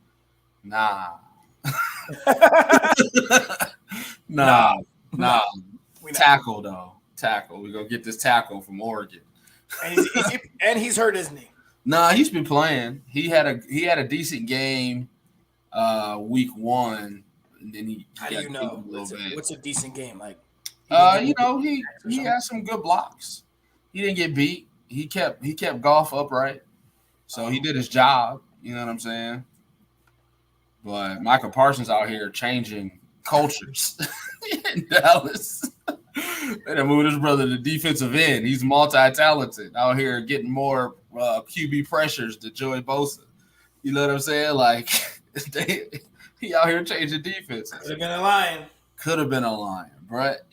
Nah. Nah. Tackle though. Tackle. We're gonna get this tackle from Oregon. And he's hurt, isn't he? Nah, he's been playing. He had a decent game week 1. And then he How do you know? What's a decent game? Like, he had some good blocks. He didn't get beat. He kept golf upright. So he did his job. You know what I'm saying? But Michael Parsons out here changing cultures in Dallas. They done moved his brother to defensive end. He's multi-talented out here getting more QB pressures to Joey Bosa. You know what I'm saying? Like, he out here changing defenses. Could have been a lion. Could have been a lion, but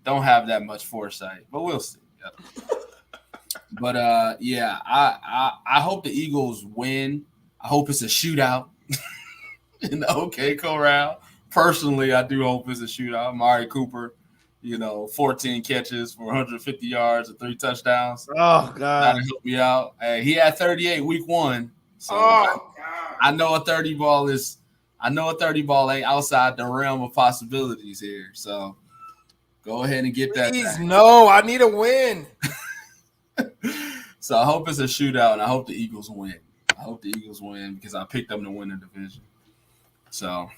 don't have that much foresight. But we'll see. Yep. But I hope the Eagles win. I hope it's a shootout in the OK Corral. Personally, I do hope it's a shootout. Amari Cooper, 14 catches for 150 yards and 3 touchdowns. Oh, God. That'll help me out. Hey, he had 38 week 1. So God. I know a 30 ball ain't outside the realm of possibilities here. So go ahead and get that. Please, no, I need a win. So I hope it's a shootout, and I hope the Eagles win. I hope the Eagles win because I picked them to win the division. So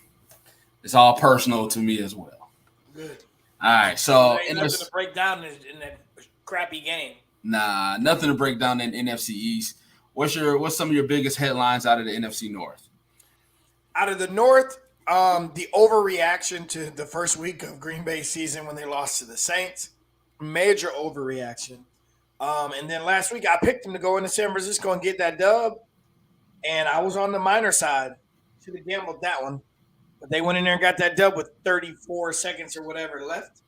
it's all personal to me as well. Good. All right, so ain't nothing to break down in that crappy game. Nah, nothing to break down in NFC East. What's some of your biggest headlines out of the NFC North? Out of the North, the overreaction to the first week of Green Bay season when they lost to the Saints. Major overreaction. And then last week I picked them to go into San Francisco and get that dub. And I was on the minor side. Should have gambled that one. But they went in there and got that dub with 34 seconds or whatever left.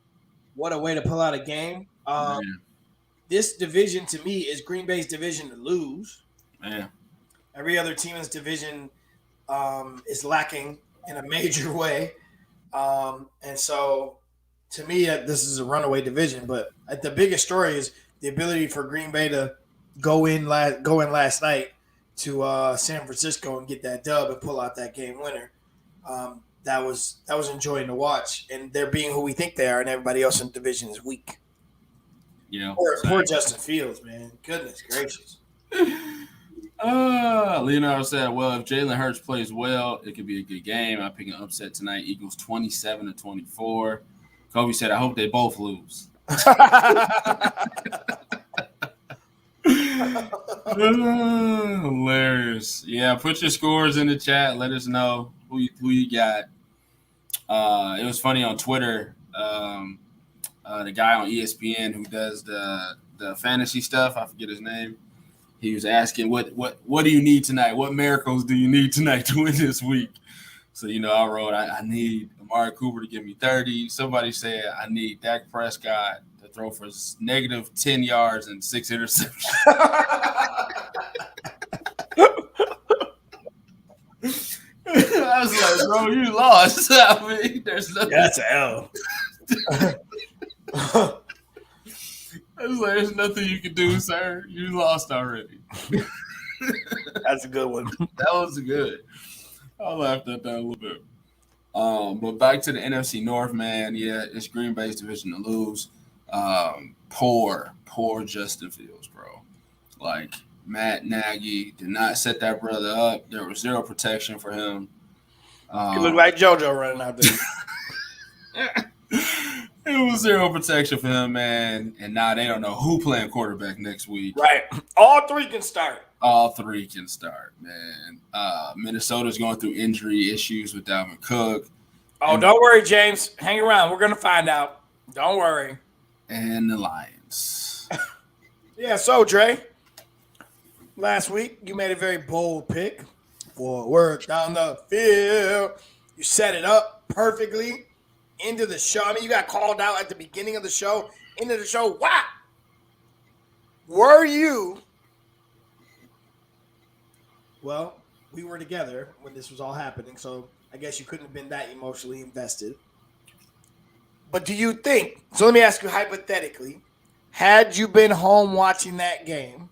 What a way to pull out a game. This division to me is Green Bay's division to lose. Man. Every other team in this division is lacking in a major way. And so, to me, this is a runaway division. But the biggest story is the ability for Green Bay to go in last night to San Francisco and get that dub and pull out that game winner. That was enjoying to watch, and they're being who we think they are, and everybody else in the division is weak. Poor Justin Fields, man. Goodness gracious. Leonardo said, well, if Jalen Hurts plays well, it could be a good game. I pick an upset tonight. Eagles 27-24. Kobe said, I hope they both lose. Hilarious. Yeah, put your scores in the chat. Let us know who you got. It was funny on Twitter. The guy on ESPN who does the fantasy stuff, I forget his name. He was asking, what do you need tonight? What miracles do you need tonight to win this week? So, I wrote, I need Amari Cooper to give me 30. Somebody said, I need Dak Prescott to throw for negative 10 yards and 6 interceptions. I was like, bro, you lost. I mean, there's nothing. That's an L. I was like, there's nothing you can do, sir. You lost already. That's a good one. That was good. I laughed at that a little bit. But back to the NFC North, man. Yeah, it's Green Bay's division to lose. Poor Justin Fields, bro. Like, Matt Nagy did not set that brother up. There was zero protection for him. He looked like JoJo running out there. It was zero protection for him, man. And now they don't know who playing quarterback next week. Right. All three can start. All three can start, man. Minnesota's going through injury issues with Dalvin Cook. Oh, don't worry, James. Hang around. We're going to find out. Don't worry. And the Lions. Yeah, so, Dre, last week you made a very bold pick for work down the field. You set it up perfectly into the show. I mean, you got called out at the beginning of the show, into the show. Wow. Were you? Well, we were together when this was all happening, so I guess you couldn't have been that emotionally invested. But do you think, so let me ask you hypothetically, had you been home watching that game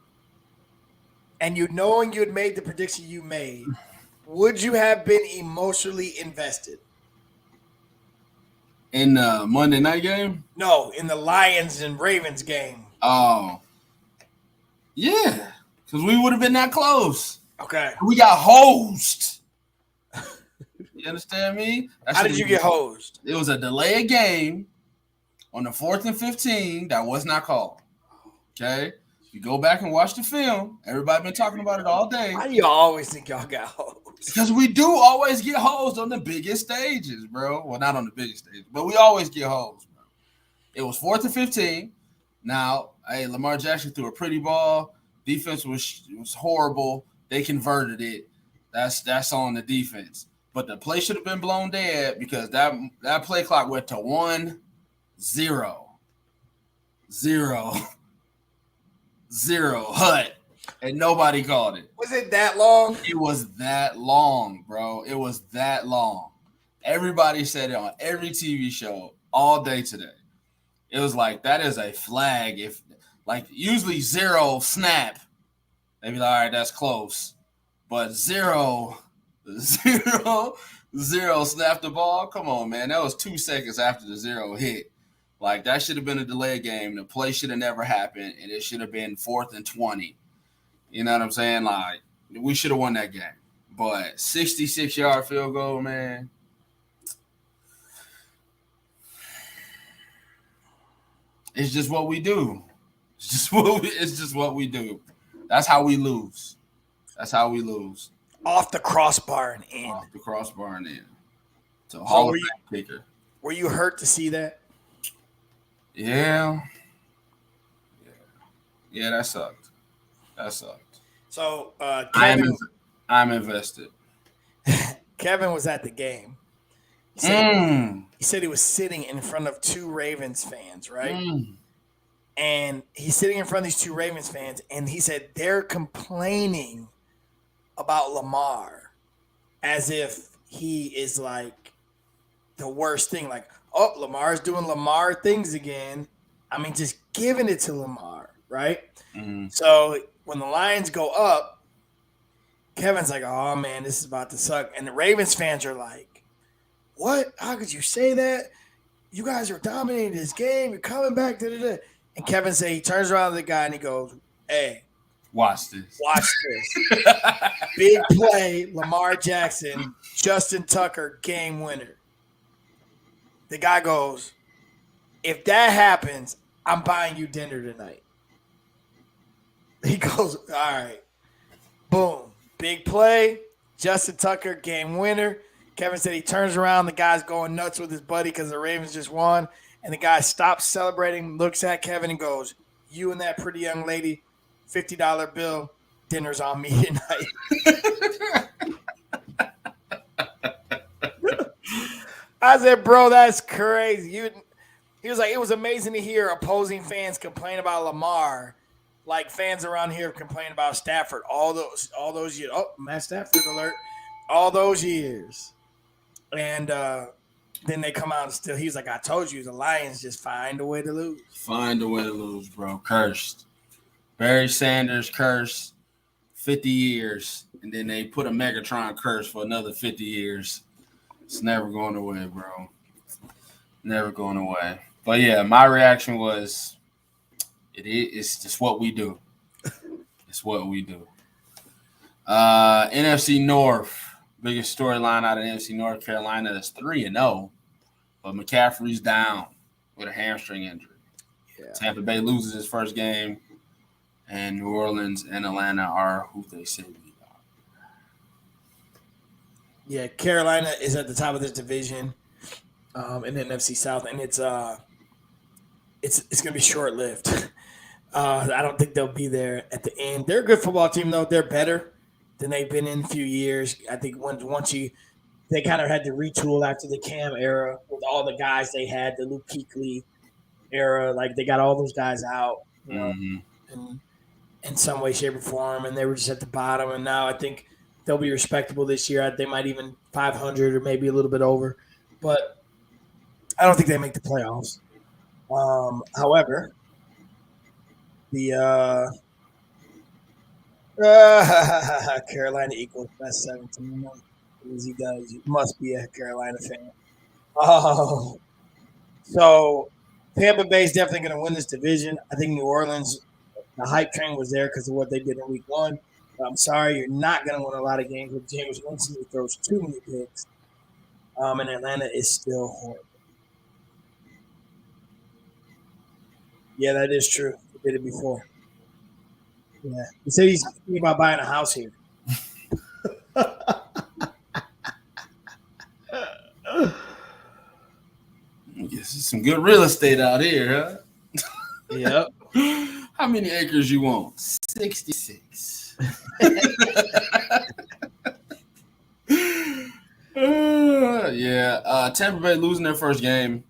and you knowing you had made the prediction you made, would you have been emotionally invested? In the Monday night game? No, in the Lions and Ravens game. Oh. Yeah, because we would have been that close. Okay. We got hosed. You understand me? How did you get hosed? It was a delay of game on the 4th and 15 that was not called. Okay? You go back and watch the film. Everybody been talking about it all day. Why do y'all always think y'all got hosed? Because we do always get hosed on the biggest stages, bro. Well, not on the biggest stage, but we always get hosed, bro. It was 4th and 15. Now, hey, Lamar Jackson threw a pretty ball. Defense was horrible. They converted it. That's on the defense. But the play should have been blown dead because that play clock went to 1-0. 0 hut. And nobody called it. Was it that long? It was that long, bro. It was that long. Everybody said it on every TV show all day today. It was like, that is a flag. If like usually 0 snap, they'd be like, all right, that's close. But 0 snap the ball. Come on, man. That was 2 seconds after the 0 hit. Like, that should have been a delay game. The play should have never happened, and it should have been 4th and 20. You know what I'm saying? Like, we should have won that game. But 66-yard field goal, man. It's just what we do. It's just what we do. That's how we lose. Off the crossbar and in. Off the crossbar and in. So Hall of Fame kicker. Were you hurt to see that? Yeah, that sucked. So Kevin, I'm invested. Kevin was at the game. He said he was sitting in front of 2 Ravens fans, right? And he's sitting in front of these 2 Ravens fans, and he said they're complaining about Lamar as if he is like the worst thing. Like, oh, Lamar's doing Lamar things again. I mean, just giving it to Lamar, right? Mm-hmm. So when the Lions go up, Kevin's like, oh man, this is about to suck. And the Ravens fans are like, what? How could you say that? You guys are dominating this game. You're coming back. Da, da, da. And Kevin he turns around to the guy and he goes, hey, Watch this. watch this. Big play, Lamar Jackson, Justin Tucker, game winner. The guy goes, if that happens, I'm buying you dinner tonight. He goes, all right. Boom. Big play, Justin Tucker, game winner. Kevin said he turns around. The guy's going nuts with his buddy because the Ravens just won. And the guy stops celebrating, looks at Kevin and goes, you and that pretty young lady, $50 bill, dinner's on me tonight. I said, bro, that's crazy. He was like, it was amazing to hear opposing fans complain about Lamar, like fans around here complain about Stafford all those years. Oh, Matt Stafford alert! All those years, and then they come out and still. He's like, I told you, the Lions just find a way to lose. Find a way to lose, bro. Cursed. Barry Sanders cursed 50 years, and then they put a Megatron curse for another 50 years. It's never going away, bro. Never going away. But yeah, my reaction was, it's just what we do. It's what we do. NFC North, biggest storyline out of NFC North Carolina is 3-0, but McCaffrey's down with a hamstring injury. Yeah. Tampa Bay loses his first game, and New Orleans and Atlanta are who they say we are. Yeah, Carolina is at the top of this division in the NFC South, and it's going to be short-lived. I don't think they'll be there at the end. They're a good football team, though. They're better than they've been in a few years. I think they kind of had to retool after the Cam era with all the guys they had, the Luke Kuechly era. Like, they got all those guys out, you know, in some way, shape, or form, and they were just at the bottom. And now I think they'll be respectable this year. They might even 500 or maybe a little bit over. But I don't think they make the playoffs. However, the Carolina equals best 17. As he does, you must be a Carolina fan. So Tampa Bay is definitely going to win this division. I think New Orleans, the hype train was there because of what they did in week one. But I'm sorry, you're not going to win a lot of games with James Winston who throws too many picks. And Atlanta is still horrible. Yeah, that is true. He did it before. Yeah. He said he's thinking about buying a house here. Yes, some good real estate out here, huh? Yep. How many acres you want? 66. Tampa Bay losing their first game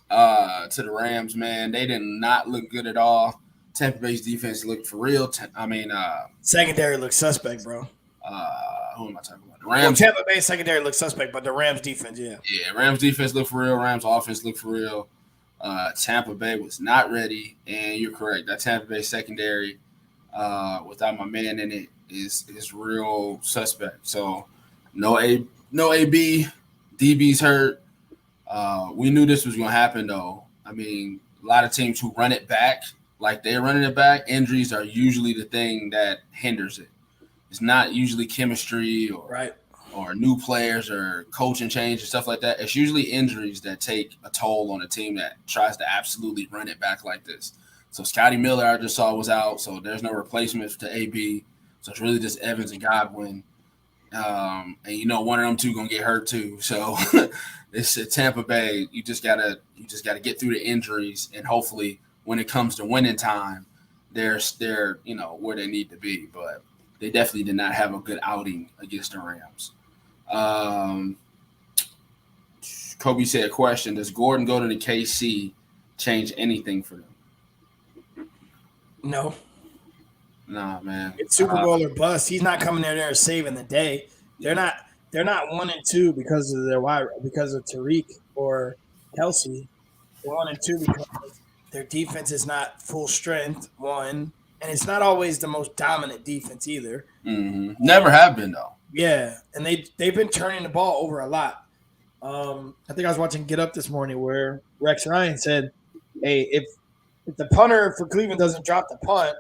to the Rams, man. They did not look good at all. Tampa Bay's defense looked for real. Secondary looks suspect, bro. Who am I talking about? The Rams. Well, Tampa Bay's secondary looks suspect, but the Rams defense, yeah. Yeah, Rams defense looked for real. Rams offense looked for real. Tampa Bay was not ready, and you're correct. That Tampa Bay secondary, without my man in it, is real suspect. So no AB, DB's hurt. We knew this was going to happen, though. I mean, a lot of teams who run it back, like they're running it back, injuries are usually the thing that hinders it. It's not usually chemistry or new players or coaching change and stuff like that. It's usually injuries that take a toll on a team that tries to absolutely run it back like this. So Scotty Miller, I just saw, was out, so there's no replacement to AB. So it's really just Evans and Godwin. And one of them two gonna get hurt too. So it's at Tampa Bay. You just gotta get through the injuries, and hopefully when it comes to winning time, they're where they need to be. But they definitely did not have a good outing against the Rams. Kobe said, question, does Gordon go to the KC change anything for them? No. Nah, man. It's Super Bowl or bust. He's not coming in there and saving the day. They're not. They're not 1-2 because of because of Tariq or Kelsey. They're 1-2 because their defense is not full strength. One, and it's not always the most dominant defense either. Never have been though. Yeah, and they've been turning the ball over a lot. I think I was watching Get Up this morning where Rex Ryan said, "Hey, if the punter for Cleveland doesn't drop the punt,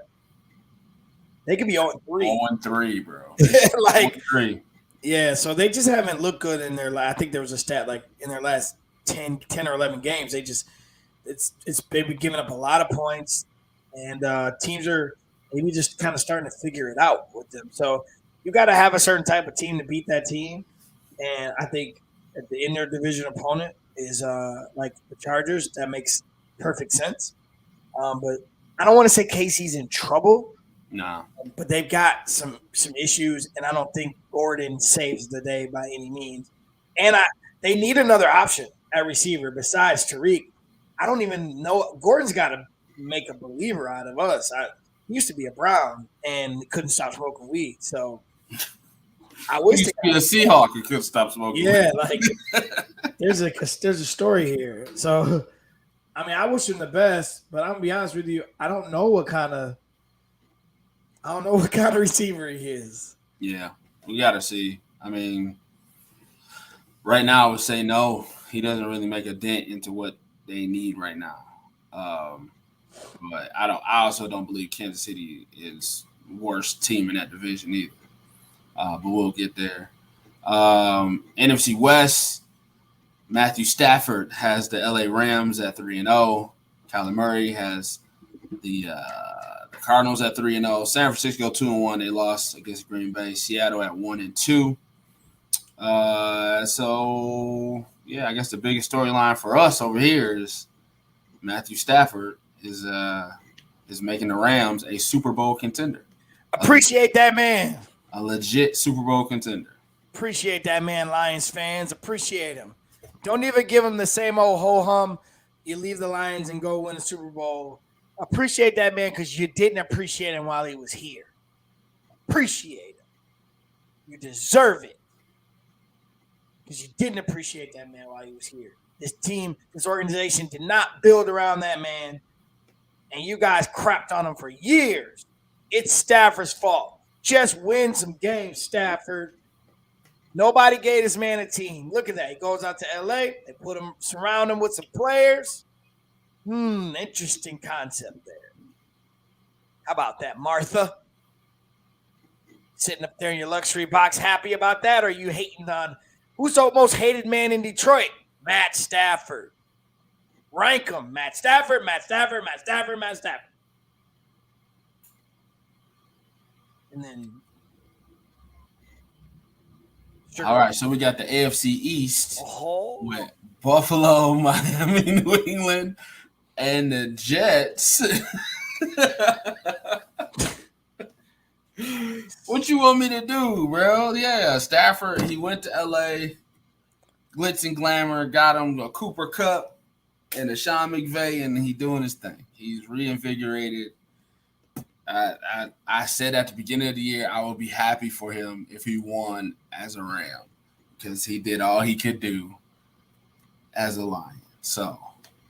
they could be 0-3." 0-3, bro. Like 0-3. Yeah, so they just haven't looked good in their. I think there was a stat like in their last 10 or 11 games, they've been giving up a lot of points, and teams are maybe just kind of starting to figure it out with them. So you got to have a certain type of team to beat that team, and I think that the interdivision opponent is like the Chargers. That makes perfect sense. But I don't want to say KC's in trouble. Nah. But they've got some issues, and I don't think Gordon saves the day by any means. And they need another option at receiver besides Tariq. I don't even know. Gordon's got to make a believer out of us. He used to be a Brown and couldn't stop smoking weed. So I wish he used to be a Seahawk and couldn't stop smoking weed. Like there's a story here. So I mean, I wish him the best, but I'm gonna be honest with you. I don't know what kind of receiver he is. Yeah, we got to see. I mean, right now I would say no. He doesn't really make a dent into what they need right now. But I also don't believe Kansas City is worst team in that division either. But we'll get there. NFC West, Matthew Stafford has the LA Rams at 3-0. Kyler Murray has the Cardinals at 3-0. San Francisco 2-1. They lost against Green Bay. Seattle at 1-2. So yeah, I guess the biggest storyline for us over here is Matthew Stafford is making the Rams a Super Bowl contender. Appreciate that man. A legit Super Bowl contender. Appreciate that man, Lions fans. Appreciate him. Don't even give him the same old ho-hum. You leave the Lions and go win a Super Bowl. Appreciate that man because you didn't appreciate him while he was here. Appreciate him. You deserve it because you didn't appreciate that man while he was here. This team, this organization did not build around that man, and you guys crapped on him for years. It's Stafford's fault. Just win some games, Stafford. Nobody gave this man a team. Look at that. He goes out to LA. They surround him with some players. Interesting concept there. How about that, Martha? Sitting up there in your luxury box, happy about that? Or are you hating on who's the most hated man in Detroit? Matt Stafford. Rank them. Matt Stafford, Matt Stafford, Matt Stafford, Matt Stafford. And then all right, so we got the AFC East with Buffalo, Miami, New England, and the Jets. What you want me to do, bro? Yeah, Stafford, he went to LA, glitz and glamour, got him a Cooper Cup and a Sean McVay, and he doing his thing. He's reinvigorated. I said at the beginning of the year I would be happy for him if he won as a Ram because he did all he could do as a Lion. So,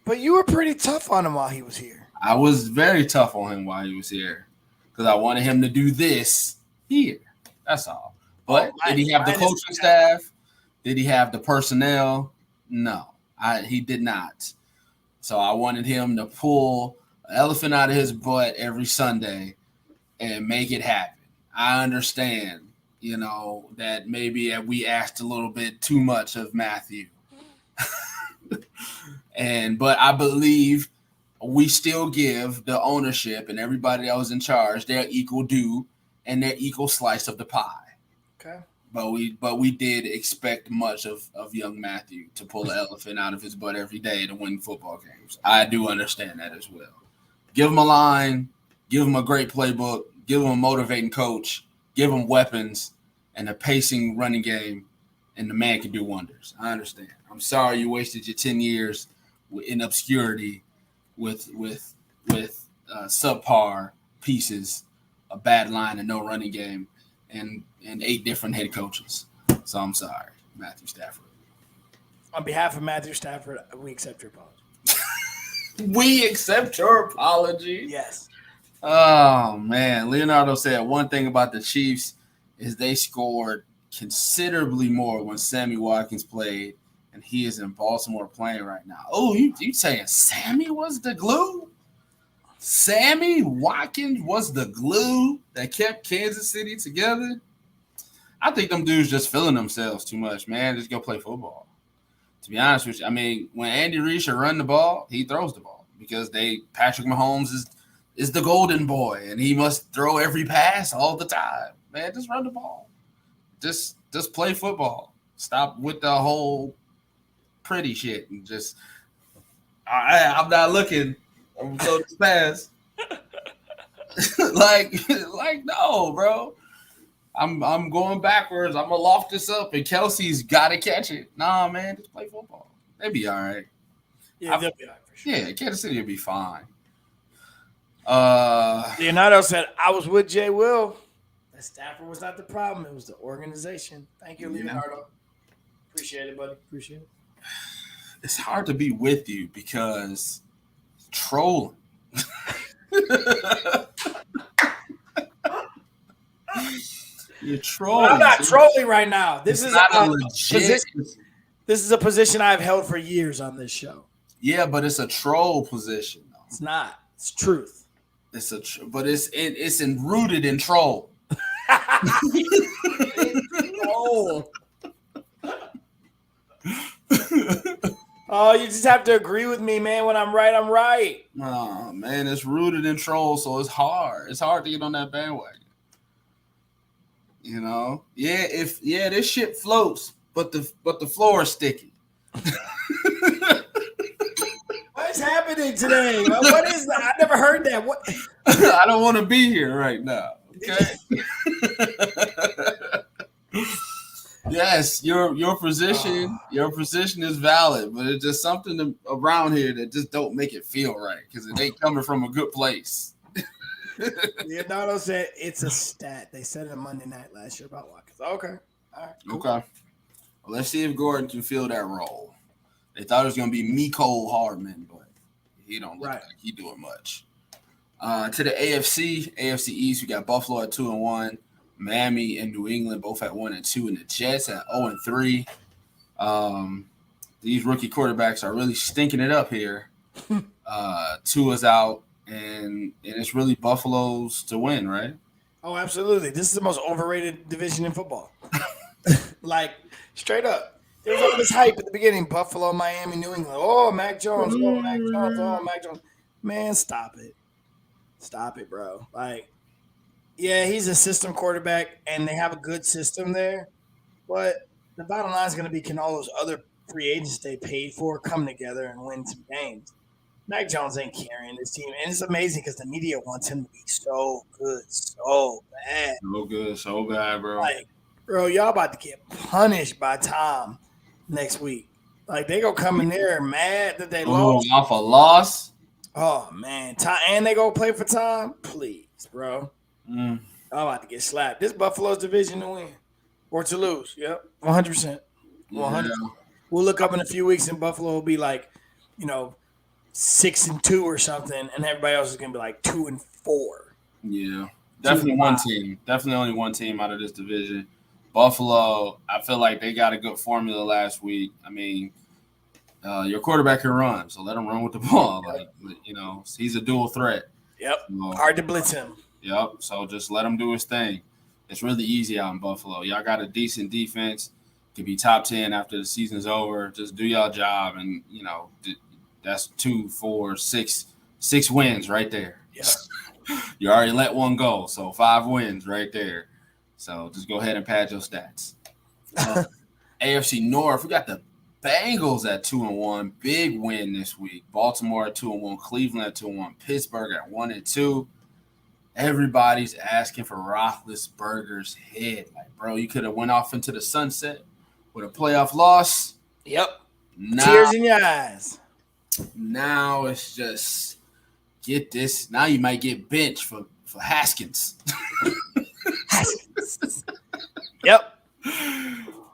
but you were pretty tough on him while he was here. I was very tough on him while he was here because I wanted him to do this here. That's all. But did he have the coaching staff? Did he have the personnel? No, he did not. So I wanted him to pull an elephant out of his butt every Sunday and make it happen. I understand, that maybe we asked a little bit too much of Matthew. But I believe we still give the ownership and everybody that was in charge their equal due and their equal slice of the pie. Okay. But we did expect much of young Matthew to pull the elephant out of his butt every day to win football games. I do understand that as well. Give him a line, give him a great playbook, give him a motivating coach, give him weapons and a pacing running game, and the man can do wonders. I understand. I'm sorry you wasted your 10 years in obscurity with subpar pieces a bad line and no running game and 8 different head coaches. So I'm sorry, Matthew Stafford. On behalf of Matthew Stafford, we accept your apology. We accept your apology. Yes. Oh, man. Leonardo said one thing about the Chiefs is they scored considerably more when Sammy Watkins played, and he is in Baltimore playing right now. Oh, you saying Sammy was the glue? Sammy Watkins was the glue that kept Kansas City together? I think them dudes just feeling themselves too much, man. Just go play football. To be honest with you, I mean, when Andy Reid should run the ball, he throws the ball because Patrick Mahomes is the golden boy, and he must throw every pass all the time. Man, just run the ball. Just play football. Stop with the whole pretty shit and just I'm not looking. I'm so fast. like no, bro. I'm going backwards. I'm gonna loft this up, and Kelsey's got to catch it. Nah, man, just play football. They'll be all right. Yeah, they'll be all right for sure. Yeah, Kansas City will be fine. Leonardo said, I was with Jay Will. That Stafford was not the problem. It was the organization. Thank you, Leonardo. Appreciate it, buddy. Appreciate it. It's hard to be with you because trolling. You're trolling. I'm not trolling right now. This is not a legit position. This is a position I've held for years on this show. Yeah, but it's a troll position, though. It's not. It's truth. But it's rooted in troll. Oh. Oh, you just have to agree with me, man. When I'm right, I'm right. Oh, man, it's rooted in troll, so it's hard. It's hard to get on that bandwagon. You know? Yeah, this shit floats, but the floor is sticky. What's happening today? What is that? I never heard that. What? I don't want to be here right now. Okay. Yes, your position is valid, but it's just something around here that just don't make it feel right because it ain't coming from a good place. Leonardo said it's a stat. They said it Monday night last year about Watkins. Okay. All right. Cool. Okay. Well, let's see if Gordon can fill that role. They thought it was going to be Mecole Hardman, but he don't look like he doing much. To the AFC East, we got Buffalo at 2-1. Miami and New England both at 1-2, and the Jets at 0-3. These rookie quarterbacks are really stinking it up here. Tua's out, and it's really Buffalo's to win, right? Oh, absolutely. This is the most overrated division in football. Like, straight up. There was all this hype at the beginning. Buffalo, Miami, New England. Oh, Mac Jones. Oh, Mac Jones. Oh, Mac Jones. Man, stop it. Stop it, bro. Like, yeah, he's a system quarterback, and they have a good system there. But the bottom line is going to be, can all those other free agents they paid for come together and win some games? Mac Jones ain't carrying this team. And it's amazing because the media wants him to be so good, so bad. So good, so bad, bro. Like, bro, y'all about to get punished by Tom next week. Like, they go come in there mad that they lost. Off a loss? Oh, man. Tom, and they go play for Tom? Please, bro. I'm about to get slapped. This Buffalo's division to win or to lose. Yep, 100%. 100%. Yeah. We'll look up in a few weeks and Buffalo will be like, 6-2 or something, and everybody else is gonna be like 2-4. Yeah, definitely one team. Definitely only one team out of this division. Buffalo, I feel like they got a good formula last week. I mean, your quarterback can run, so let him run with the ball. Like, he's a dual threat. Yep. Hard to blitz him. Yep. So just let him do his thing. It's really easy out in Buffalo. Y'all got a decent defense. Could be top 10 after the season's over. Just do y'all job, and that's 2, 4, 6 wins right there. Yeah. You already let one go, so 5 wins right there. So just go ahead and pad your stats. AFC North, we got the Bengals at 2-1. Big win this week. Baltimore at 2-1. Cleveland at 2-1. Pittsburgh at 1-2. Everybody's asking for Roethlisberger's head. Like, bro, you could have went off into the sunset with a playoff loss. Yep. Tears in your eyes. Now it's just get this. Now you might get benched for for Haskins. Yep.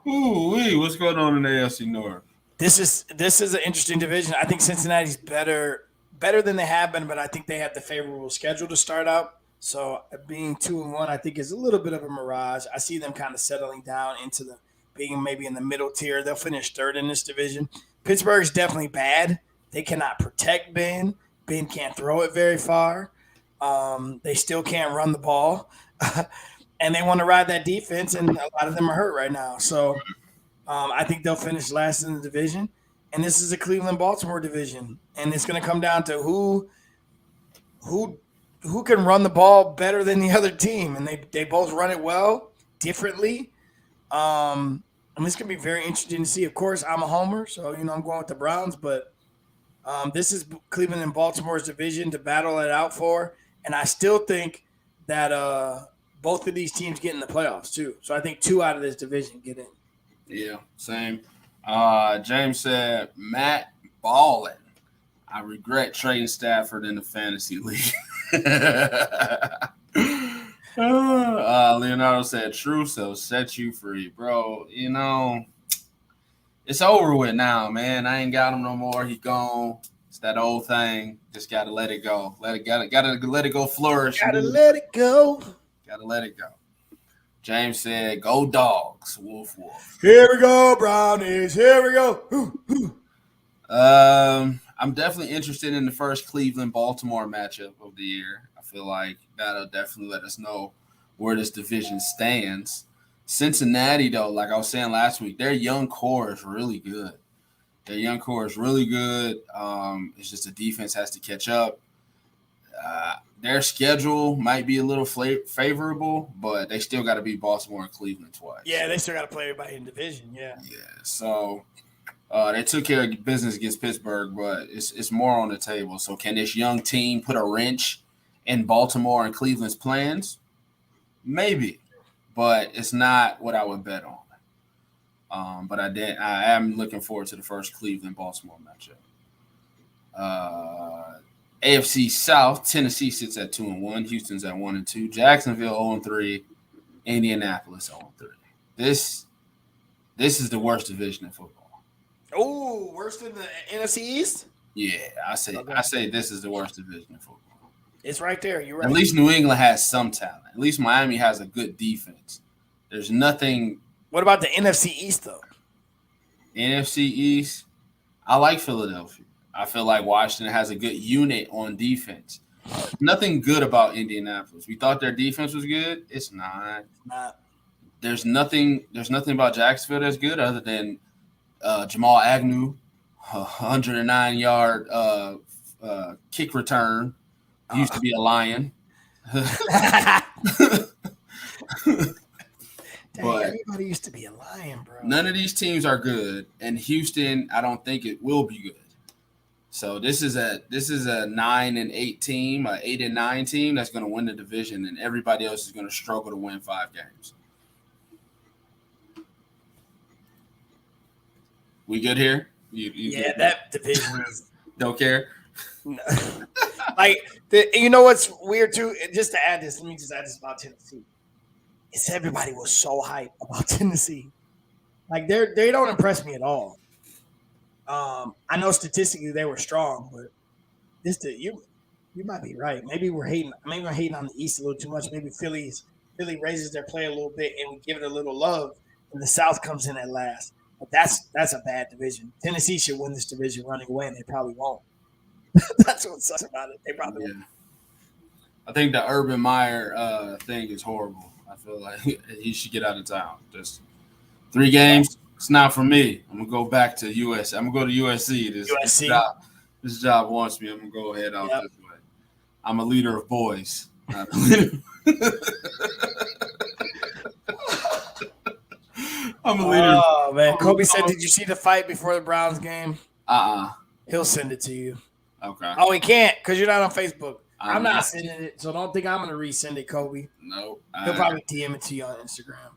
Ooh, what's going on in the AFC North? This is an interesting division. I think Cincinnati's better than they have been, but I think they have the favorable schedule to start out. So being 2-1, I think is a little bit of a mirage. I see them kind of settling down into the being maybe in the middle tier. They'll finish third in this division. Pittsburgh's definitely bad. They cannot protect Ben. Ben can't throw it very far. They still can't run the ball. And they want to ride that defense, and a lot of them are hurt right now. So I think they'll finish last in the division. And this is a Cleveland-Baltimore division. And it's going to come down to who can run the ball better than the other team. And they both run it well, differently. And it's going to be very interesting to see. Of course, I'm a homer, so, I'm going with the Browns. But this is Cleveland and Baltimore's division to battle it out for. And I still think that both of these teams get in the playoffs, too. So I think 2 out of this division get in. Yeah, same. James said, Matt Ballin. I regret trading Stafford in the fantasy league. Leonardo said, true, so set you free. Bro, it's over with now, man. I ain't got him no more. He gone. It's that old thing. Just got to let it go. Gotta let it go flourish. Gotta let it go. Gotta let it go. James said, go Dogs. Woof, woof. Here we go, Brownies. Here we go. I'm definitely interested in the first Cleveland-Baltimore matchup of the year. I feel like that'll definitely let us know where this division stands. Cincinnati, though, like I was saying last week, their young core is really good. It's just the defense has to catch up. Their schedule might be a little favorable, but they still got to beat Baltimore and Cleveland twice. Yeah, they still got to play everybody in division, yeah. Yeah, so they took care of business against Pittsburgh, but it's more on the table. So can this young team put a wrench in Baltimore and Cleveland's plans? Maybe, but it's not what I would bet on. But I am looking forward to the first Cleveland-Baltimore matchup. AFC South, Tennessee sits at 2-1. Houston's at 1-2. Jacksonville 0-3. Indianapolis 0-3. This is the worst division in football. Oh, worse than the NFC East? Yeah, I say this is the worst division in football. It's right there. You're right. At least New England has some talent. At least Miami has a good defense. There's nothing. What about the NFC East, though? NFC East, I like Philadelphia. I feel like Washington has a good unit on defense. Nothing good about Indianapolis. We thought their defense was good. It's not. There's nothing about Jacksonville that's good other than Jamal Agnew, 109-yard kick return. Used to be a Lion. But everybody used to be a Lion, bro. None of these teams are good, and Houston, I don't think it will be good. So this is a 9-8 team, an 8-9 team that's going to win the division, and everybody else is going to struggle to win 5 games. We good here? You yeah, that division is don't care. No. You know what's weird too? Just to add this, let me just add this about Tennessee. It's everybody was so hyped about Tennessee. Like they don't impress me at all. I know statistically they were strong, but you might be right. Maybe we're hating. Maybe we're hating on the East a little too much. Maybe Philly raises their play a little bit and we give it a little love, and the South comes in at last. But that's a bad division. Tennessee should win this division running away, and they probably won't. That's what sucks about it. They probably won't. I think the Urban Meyer thing is horrible. I feel like he should get out of town. Just 3 games. It's not for me. I'm gonna go back to US. I'm gonna go to USC. This job wants me. I'm gonna go ahead out this way. I'm a leader of boys. Not a leader. I'm a leader. Oh man, Kobe said, "Did you see the fight before the Browns game?" He'll send it to you. Okay. Oh, he can't because you're not on Facebook. I'm not sending it, so don't think I'm gonna resend it, Kobe. No. He'll probably DM it to you on Instagram.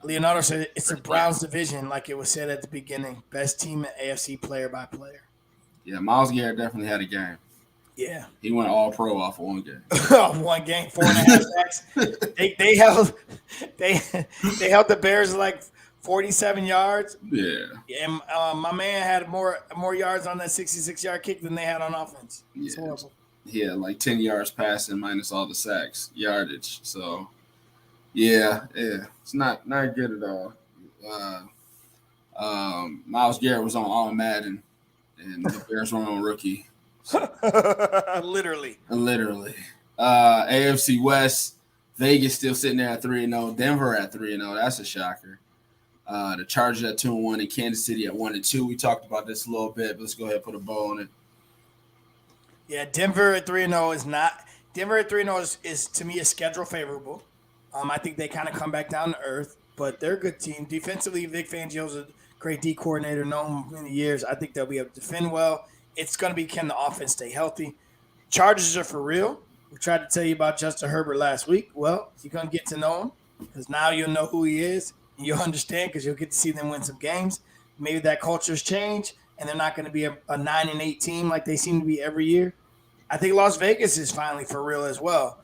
Leonardo said it's the Browns division, like it was said at the beginning. Best team in AFC player by player. Yeah, Myles Garrett definitely had a game. Yeah. He went all pro off of one game. One game, 4.5 sacks. They held they held the Bears like 47 yards. Yeah. And my man had more yards on that 66-yard kick than they had on offense. It's horrible. Yeah, like 10 yards passing minus all the sacks yardage. So, yeah, it's not good at all. Myles Garrett was on All Madden, and the Bears were on rookie. So, Literally. AFC West, Vegas still sitting there at 3-0. Denver at 3-0. That's a shocker. The Chargers at 2-1 and Kansas City at 1-2. We talked about this a little bit, but let's go ahead and put a bow on it. Yeah, Denver at 3-0 is not. Denver at 3-0 is to me a schedule favorable. I think they kind of come back down to earth, but they're a good team. Defensively, Vic Fangio's a great D coordinator, known for many years. I think they'll be able to defend well. It's going to be, can the offense stay healthy? Chargers are for real. We tried to tell you about Justin Herbert last week. Well, you're going to get to know him because now you'll know who he is. And you'll understand because you'll get to see them win some games. Maybe that culture's changed, and they're not going to be a 9-8 team like they seem to be every year. I think Las Vegas is finally for real as well.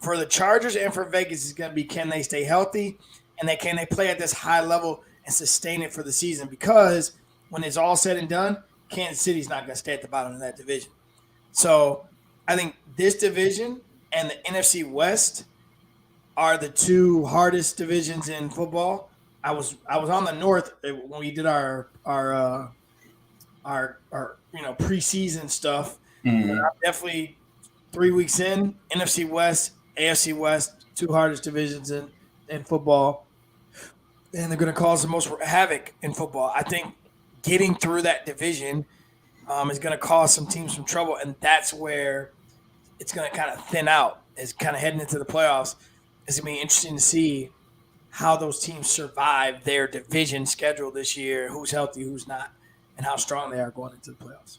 For the Chargers and for Vegas, it's going to be, can they stay healthy, and can they play at this high level and sustain it for the season? Because when it's all said and done, Kansas City's not going to stay at the bottom of that division. So I think this division and the NFC West are the two hardest divisions in football. I was on the North when we did our preseason stuff. Mm-hmm. I'm definitely 3 weeks in. NFC West, AFC West, two hardest divisions in football, and they're going to cause the most havoc in football. I think getting through that division is going to cause some teams some trouble, and that's where it's going to kind of thin out. Is kind of heading into the playoffs. It's going to be interesting to see how those teams survive their division schedule this year, who's healthy, who's not, and how strong they are going into the playoffs.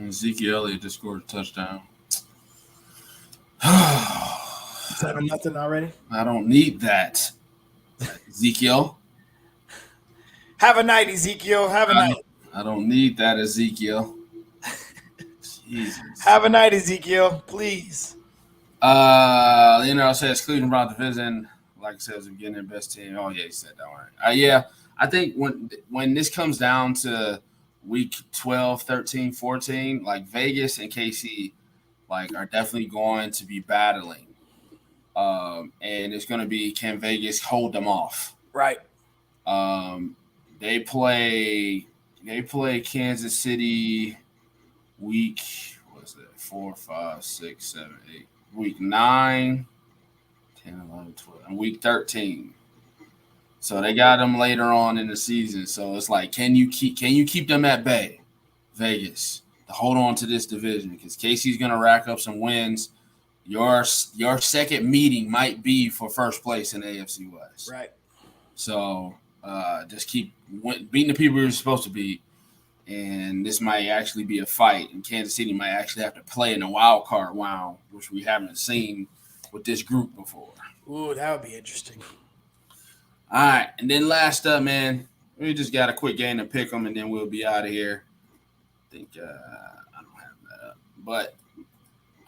Ezekiel Elliott just scored a touchdown. 7-0 already? I don't need that. Ezekiel. Have a night, Ezekiel. Have a night. I don't need that, Ezekiel. Jesus. Have a night, Ezekiel, please. Says Cleveland brought the division. Like I said, was the beginning of best team. Oh, yeah, he said that one. Yeah, I think when this comes down to week 12, 13, 14, like Vegas and KC, like are definitely going to be battling. And it's going to be, can Vegas hold them off? Right. They play Kansas City week, what is it? 4, 5, 6, 7, 8. Week 9, 10, 11, 12, and week 13. So they got them later on in the season. So it's like, can you keep them at bay, Vegas, to hold on to this division? Because KC's going to rack up some wins. Your second meeting might be for first place in the AFC West. Right. So just keep beating the people you're supposed to beat. And this might actually be a fight. And Kansas City might actually have to play in a wild card round, which we haven't seen with this group before. Ooh, that would be interesting. All right. And then last up, man, we just got a quick game to pick them, and then we'll be out of here. I think I don't have that up. But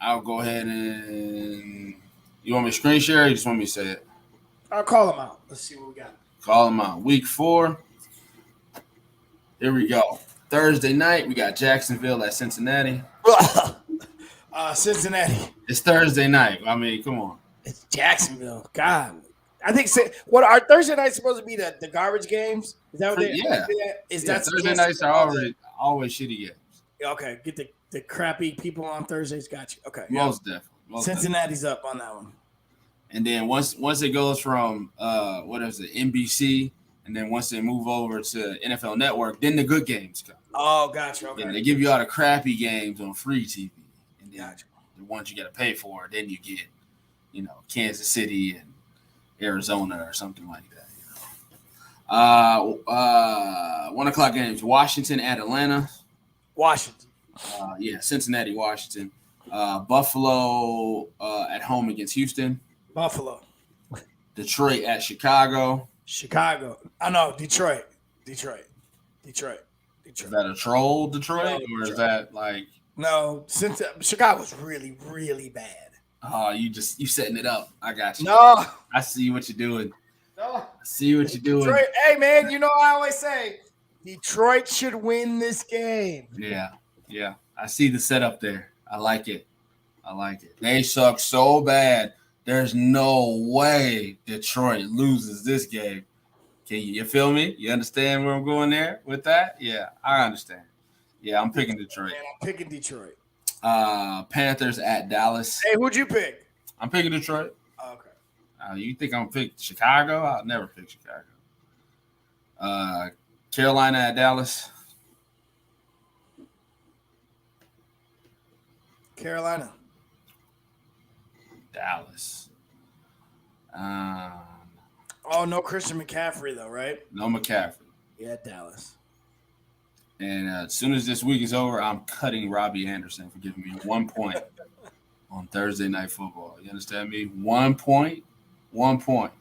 I'll go ahead and – you want me to screen share or you just want me to say it? I'll call them out. Let's see what we got. Call them out. Week 4. Here we go. Thursday night, we got Jacksonville at Cincinnati. Cincinnati. It's Thursday night. I mean, come on. It's Jacksonville. God. I think what our Thursday nights supposed to be the garbage games? Is that what they that Thursday nights are always shitty games. Okay, get the crappy people on Thursdays. Got you. Okay. Most definitely. Cincinnati's up on that one. And then once it goes from NBC, and then once they move over to NFL Network, then the good games come. Oh, gotcha. Okay. And they give you all the crappy games on free TV. And then the ones you got to pay for, then you get, Kansas City and Arizona or something like that. 1 o'clock games, Washington at Atlanta. Washington. Cincinnati, Washington. Buffalo at home against Houston. Buffalo. Detroit at Chicago. I know, Detroit. Is that a troll, Detroit? Or is that like No, since Chicago was really, really bad. Oh, you setting it up. I got you. No, I see what you're doing. no. I see what you're doing. Detroit, hey man, you know I always say Detroit should win this game. Yeah. I see the setup there. I like it. They suck so bad. There's no way Detroit loses this game. You feel me? You understand where I'm going there with that? Yeah, I understand. Yeah, I'm picking Detroit. Man, I'm picking Detroit. Panthers at Dallas. Hey, who'd you pick? I'm picking Detroit. Okay. You think I'm gonna pick Chicago? I'll never pick Chicago. Carolina at Dallas. Carolina. Dallas. Oh, no Christian McCaffrey though, right? No McCaffrey. Yeah, Dallas. And as soon as this week is over, I'm cutting Robbie Anderson for giving me 1 point on Thursday Night Football. You understand me? 1 point. 1 point.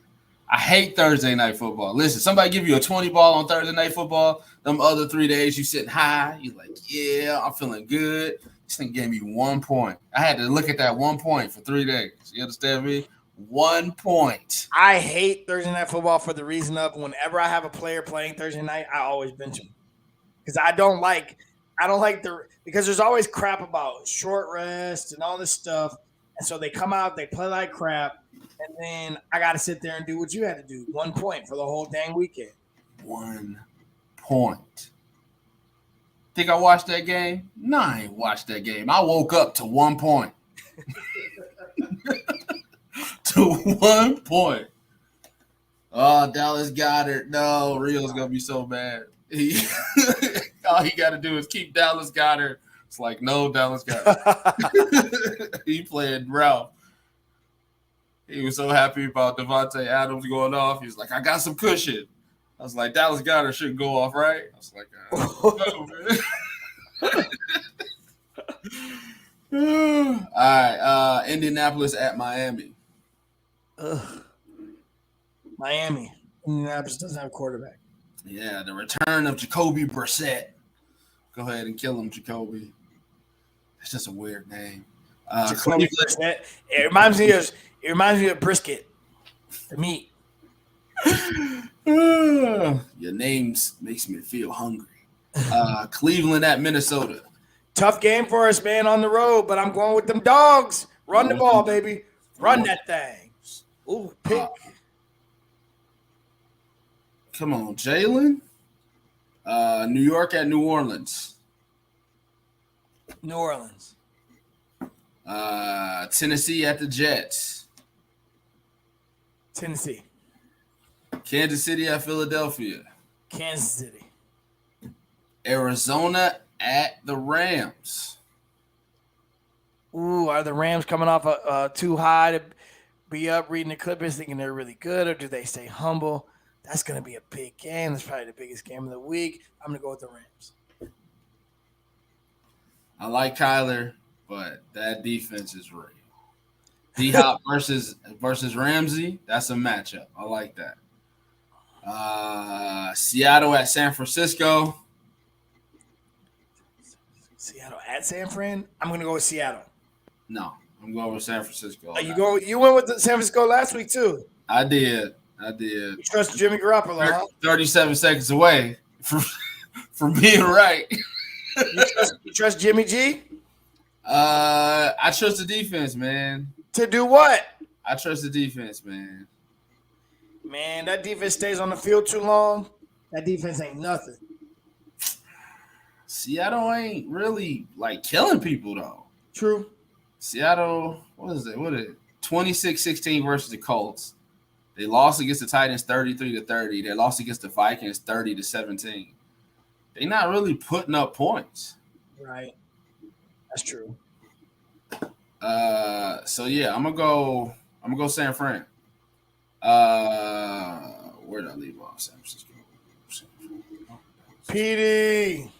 I hate Thursday Night Football. Listen, somebody give you a 20 ball on Thursday Night Football, them other 3 days you sitting high, you're like, yeah, I'm feeling good. This thing gave me 1 point. I had to look at that 1 point for 3 days. You understand me? 1 point. I hate Thursday Night Football for the reason of whenever I have a player playing Thursday night, I always bench him. Because I don't like because there's always crap about short rest and all this stuff. And so they come out, they play like crap, and then I got to sit there and do what you had to do. 1 point for the whole dang weekend. 1 point. Think I watched that game? No, I ain't watched that game. I woke up to 1 point. To 1 point. Oh, Dallas Goedert. No, Rio's going to be so bad. All he got to do is keep Dallas Goedert. It's like, no, Dallas Goedert. He played Ralph. He was so happy about Devontae Adams going off. He was like, I got some cushion. I was like, Dallas Goedert shouldn't go off, right? I was like, no, man. All right, Indianapolis at Miami. Miami. Indianapolis doesn't have a quarterback. Yeah, the return of Jacoby Brissett. Go ahead and kill him, Jacoby. It's just a weird name. Jacoby Brissett. It reminds me of brisket, the meat. Your names makes me feel hungry. Cleveland at Minnesota. Tough game for us, man, on the road, but I'm going with them dogs. Run the ball, baby. Run that thing. Ooh, pick. Come on, Jalen. New York at New Orleans. New Orleans. Tennessee at the Jets. Tennessee. Kansas City at Philadelphia. Kansas City. Arizona at the Rams. Ooh, are the Rams coming off too high to be up reading the Clippers thinking they're really good, or do they stay humble? That's going to be a big game. That's probably the biggest game of the week. I'm going to go with the Rams. I like Kyler, but that defense is real. D-Hop versus Ramsey, that's a matchup. I like that. Seattle at San Francisco. Seattle at San Fran? I'm going to go with Seattle. No, I'm going with San Francisco. You went with San Francisco last week, too. I did. You trust Jimmy Garoppolo, huh? 37 seconds away from being right. You trust Jimmy G? I trust the defense, man. To do what? I trust the defense, man. Man, that defense stays on the field too long. That defense ain't nothing. Seattle ain't really like killing people though. True. Seattle, what is it? 26-16 versus the Colts. They lost against the Titans 33-30. They lost against the Vikings 30-17. They're not really putting up points. Right. That's true. So yeah, I'm gonna go San Fran. Where did I leave off? San Francisco. PD.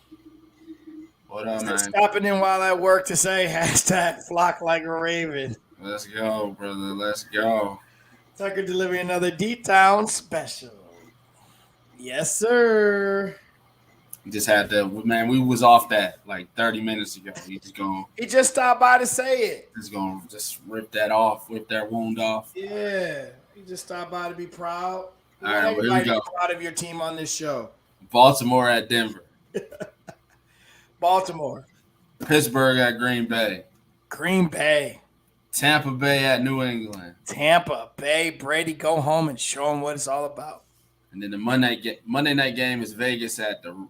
What up, man? Stopping in while at work to say #flock like a raven. Let's go, brother. Let's go. Tucker delivering another D-Town special. Yes, sir. Just had to, man. We was off that like 30 minutes ago. He just stopped by to say it. He's gonna just rip that off, rip that wound off. Yeah, he just stopped by to be proud. All right, well, here we go. Be proud of your team on this show. Baltimore at Denver. Baltimore. Pittsburgh at Green Bay. Green Bay. Tampa Bay at New England. Tampa Bay. Brady, go home and show them what it's all about. And then the Monday night game is Vegas at the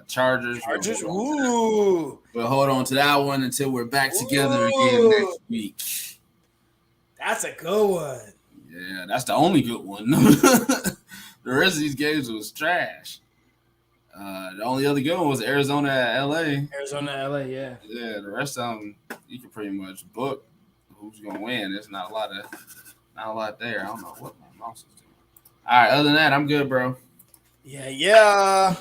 Chargers. Ooh. We'll hold on to that one until we're back together again next week. That's a good one. Yeah, that's the only good one. The rest of these games was trash. The only other good one was Arizona at LA. Yeah. Yeah, the rest of them you can pretty much book who's gonna win. There's not a lot there. I don't know what my mouse is doing. All right, other than that, I'm good, bro. Yeah.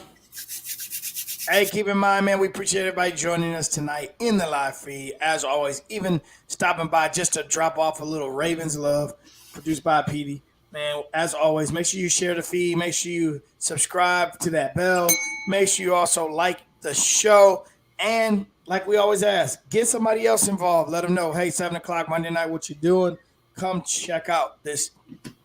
Hey, keep in mind, man, we appreciate everybody joining us tonight in the live feed. As always, even stopping by just to drop off a little Ravens love, produced by Petey. Man, as always, make sure you share the feed. Make sure you subscribe to that bell. Make sure you also like the show. And like we always ask, get somebody else involved. Let them know, hey, 7 o'clock Monday night, what you doing? Come check out this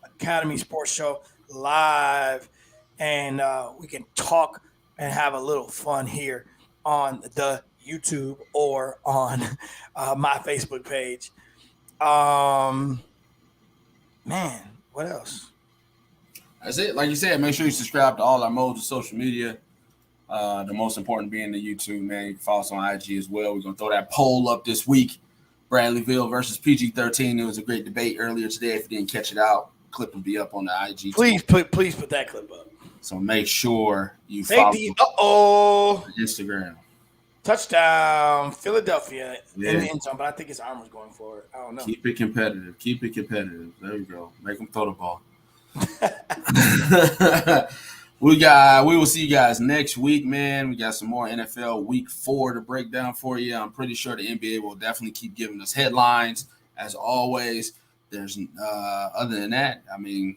Academy Sports Show live. And we can talk and have a little fun here on the YouTube or on my Facebook page. Man, what else? That's it. Like you said, make sure you subscribe to all our modes of social media. The most important being the YouTube, man. You can follow us on IG as well. We're going to throw that poll up this week. Bradleyville versus PG-13. It was a great debate earlier today. If you didn't catch it out, clip will be up on the IG. Please put that clip up. So make sure you follow Instagram. Touchdown, Philadelphia in the end zone, but I think his arm was going for it. I don't know. Keep it competitive. There you go. Make them throw the ball. We will see you guys next week, man. We got some more NFL Week 4 to break down for you. I'm pretty sure the NBA will definitely keep giving us headlines as always. There's other than that, I mean,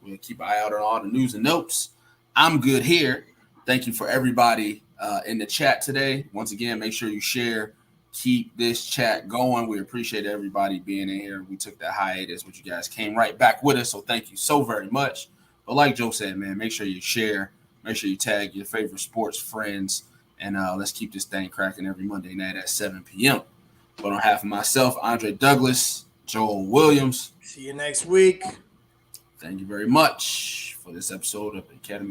we'll keep an eye out on all the news and notes. I'm good here. Thank you for everybody in the chat today. Once again, make sure you share. Keep this chat going. We appreciate everybody being in here. We took that hiatus, but you guys came right back with us, so thank you so very much. But like Joe said, man, make sure you share. Make sure you tag your favorite sports friends, and let's keep this thing cracking every Monday night at 7 p.m. But on behalf of myself, Andre Douglas, Joel Williams. See you next week. Thank you very much for this episode of Academy